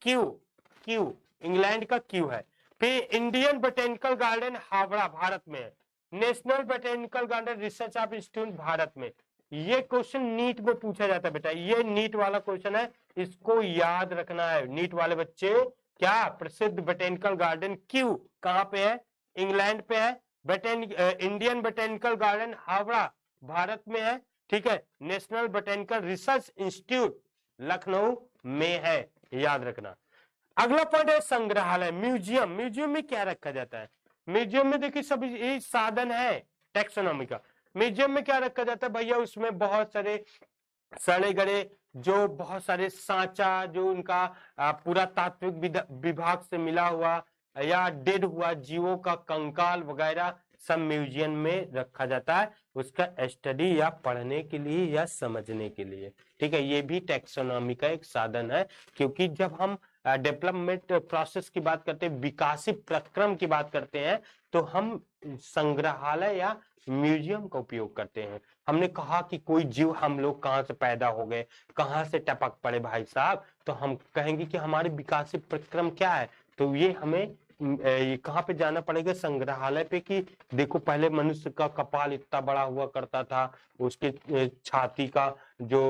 क्यू इंग्लैंड का क्यू है। फिर Indian botanical garden Howrah Bharat में है, national botanical garden research of institute Bharat में। ये क्वेश्चन नीट में पूछा जाता है बेटा, ये नीट वाला क्वेश्चन है, इसको याद रखना है नीट वाले बच्चे। क्या प्रसिद्ध बोटेनिकल गार्डन क्यू कहाँ पे है, इंग्लैंड पे है। Indian botanical garden Howrah Bharat में है, ठीक है। National botanical research institute Lucknow में है, याद रखना। अगला पॉइंट है संग्रहालय, म्यूजियम। म्यूजियम में क्या रखा जाता है, म्यूजियम में देखिए सभी ये साधन है टैक्सोनॉमी का। म्यूजियम में क्या रखा जाता है भैया, उसमें बहुत सारे सड़े गड़े, जो बहुत सारे सांचा, जो उनका पुरातात्विक विभाग से मिला हुआ या डेड हुआ जीवों का कंकाल वगैरह सब म्यूजियम में रखा जाता है, उसका स्टडी या पढ़ने के लिए या समझने के लिए, ठीक है। ये भी टैक्सोनॉमी का एक साधन है, क्योंकि जब हम डेवलपमेंट प्रोसेस की बात करते हैं, विकासी प्रक्रम की बात करते हैं, तो हम संग्रहालय या म्यूजियम का उपयोग करते हैं। हमने कहा कि कोई जीव हम लोग कहाँ से पैदा हो गए, कहाँ से टपक पड़े भाई साहब, तो हम कहेंगे कि हमारे विकासी प्रक्रम क्या है, तो ये हमें कहाँ पे जाना पड़ेगा, संग्रहालय पे, कि देखो पहले मनुष्य का कपाल इतना बड़ा हुआ करता था, उसके छाती का जो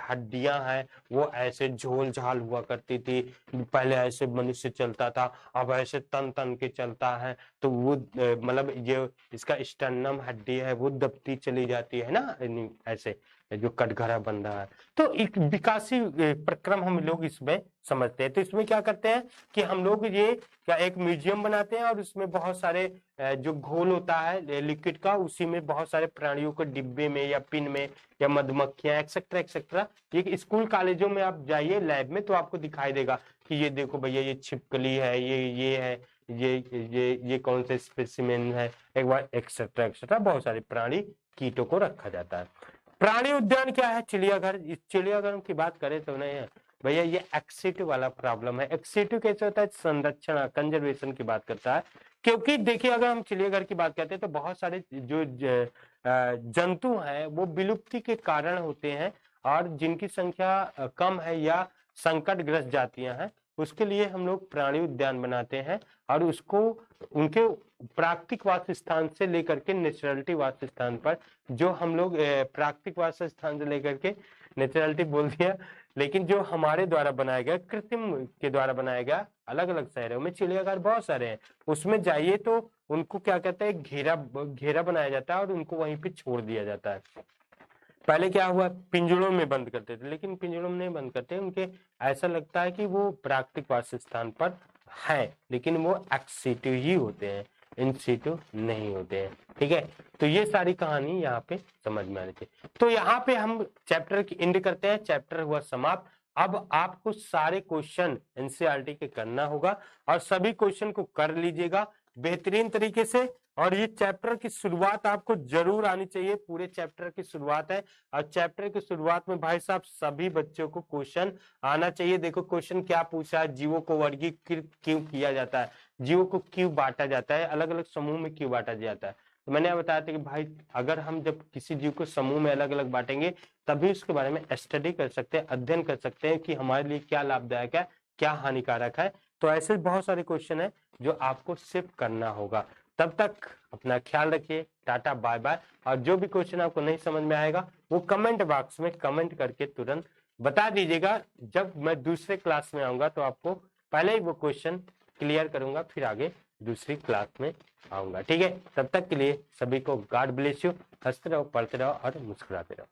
हड्डियां हैं वो ऐसे झोल झाल हुआ करती थी, पहले ऐसे मनुष्य चलता था, अब ऐसे तन तन के चलता है, तो वो मतलब ये इसका स्टर्नम हड्डी है वो दबती चली जाती है ना, ऐसे जो कटघरा बन रहा है। तो एक विकासी प्रक्रम हम लोग इसमें समझते हैं। तो इसमें क्या करते हैं कि हम लोग ये क्या एक म्यूजियम बनाते हैं और उसमें बहुत सारे जो घोल होता है लिक्विड का, उसी में बहुत सारे प्राणियों को डिब्बे में या पिन में या मधुमक्खियां एक्सेट्रा एक्सेट्रा। ये स्कूल कॉलेजों में आप जाइए लैब में तो आपको दिखाई देगा कि ये देखो भैया ये छिपकली है, ये है, ये कौन से स्पेसिमेन है, एक बार एक्सेट्रा एक्सेट्रा बहुत सारे प्राणी कीटों को रखा जाता है। प्राणी उद्यान क्या है, चिड़ियाघर। इस चिड़ियाघर की बात करें तो नहीं है, भैया ये एक्सेटिव वाला प्रॉब्लम है। एक्सेटिव कैसे होता है? संरक्षण, कंजर्वेशन की बात करता है। क्योंकि देखिए अगर हम चिड़ियाघर की बात करते हैं तो बहुत सारे जो जंतु हैं वो विलुप्ति के कारण होते हैं, और जिनकी संख्या कम है या संकटग्रस्त जातियां हैं, उसके लिए हम लोग प्राणी उद्यान बनाते हैं, और उसको उनके प्राकृतिक वास स्थान से लेकर के नेचुरलिटी वास स्थान पर, जो हम लोग प्राकृतिक वास स्थान से लेकर के, नेचुरलिटी बोल दिया, लेकिन जो हमारे द्वारा बनाया गया, कृत्रिम के द्वारा बनाया गया, अलग अलग शहरों में चिड़ियाघर बहुत सारे हैं, उसमें जाइए तो उनको क्या कहते हैं, घेरा बनाया जाता है और उनको वहीं पे छोड़ दिया जाता है। पहले क्या हुआ, पिंजड़ों में बंद करते थे, लेकिन पिंजड़ों में नहीं बंद करते, उनके ऐसा लगता है कि वो प्राकृतिक वास स्थान पर है, लेकिन वो एक्सिटिव ही होते हैं, इन सीटू नहीं होते हैं। ठीक है, तो ये सारी कहानी यहाँ पे समझ में आनी चाहिए। तो यहाँ पे हम चैप्टर की एंड करते हैं, चैप्टर हुआ समाप्त। अब आपको सारे क्वेश्चन एनसीईआरटी के करना होगा, और सभी क्वेश्चन को कर लीजिएगा बेहतरीन तरीके से। और ये चैप्टर की शुरुआत आपको जरूर आनी चाहिए, पूरे चैप्टर की शुरुआत है, और चैप्टर की शुरुआत में भाई साहब सभी बच्चों को क्वेश्चन आना चाहिए। देखो क्वेश्चन क्या पूछा है, जीवों को वर्गीकृत क्यों किया जाता है, जीवों को क्यों बांटा जाता है, अलग अलग समूह में क्यों बांटा जाता है। तो मैंने बताया था कि भाई अगर हम जब किसी जीव को समूह में अलग अलग बांटेंगे तभी उसके बारे में स्टडी कर सकते हैं, अध्ययन कर सकते हैं कि हमारे लिए क्या लाभदायक है, क्या हानिकारक है। तो ऐसे बहुत सारे क्वेश्चन है जो आपको सिर्फ करना होगा। तब तक अपना ख्याल रखिए, टाटा बाय बाय। और जो भी क्वेश्चन आपको नहीं समझ में आएगा वो कमेंट बॉक्स में कमेंट करके तुरंत बता दीजिएगा। जब मैं दूसरे क्लास में आऊंगा तो आपको पहले ही वो क्वेश्चन क्लियर करूंगा, फिर आगे दूसरी क्लास में आऊंगा। ठीक है, तब तक के लिए सभी को गॉड ब्लेस यू। हंसते रहो, पढ़ते रहो और मुस्कुराते रहो।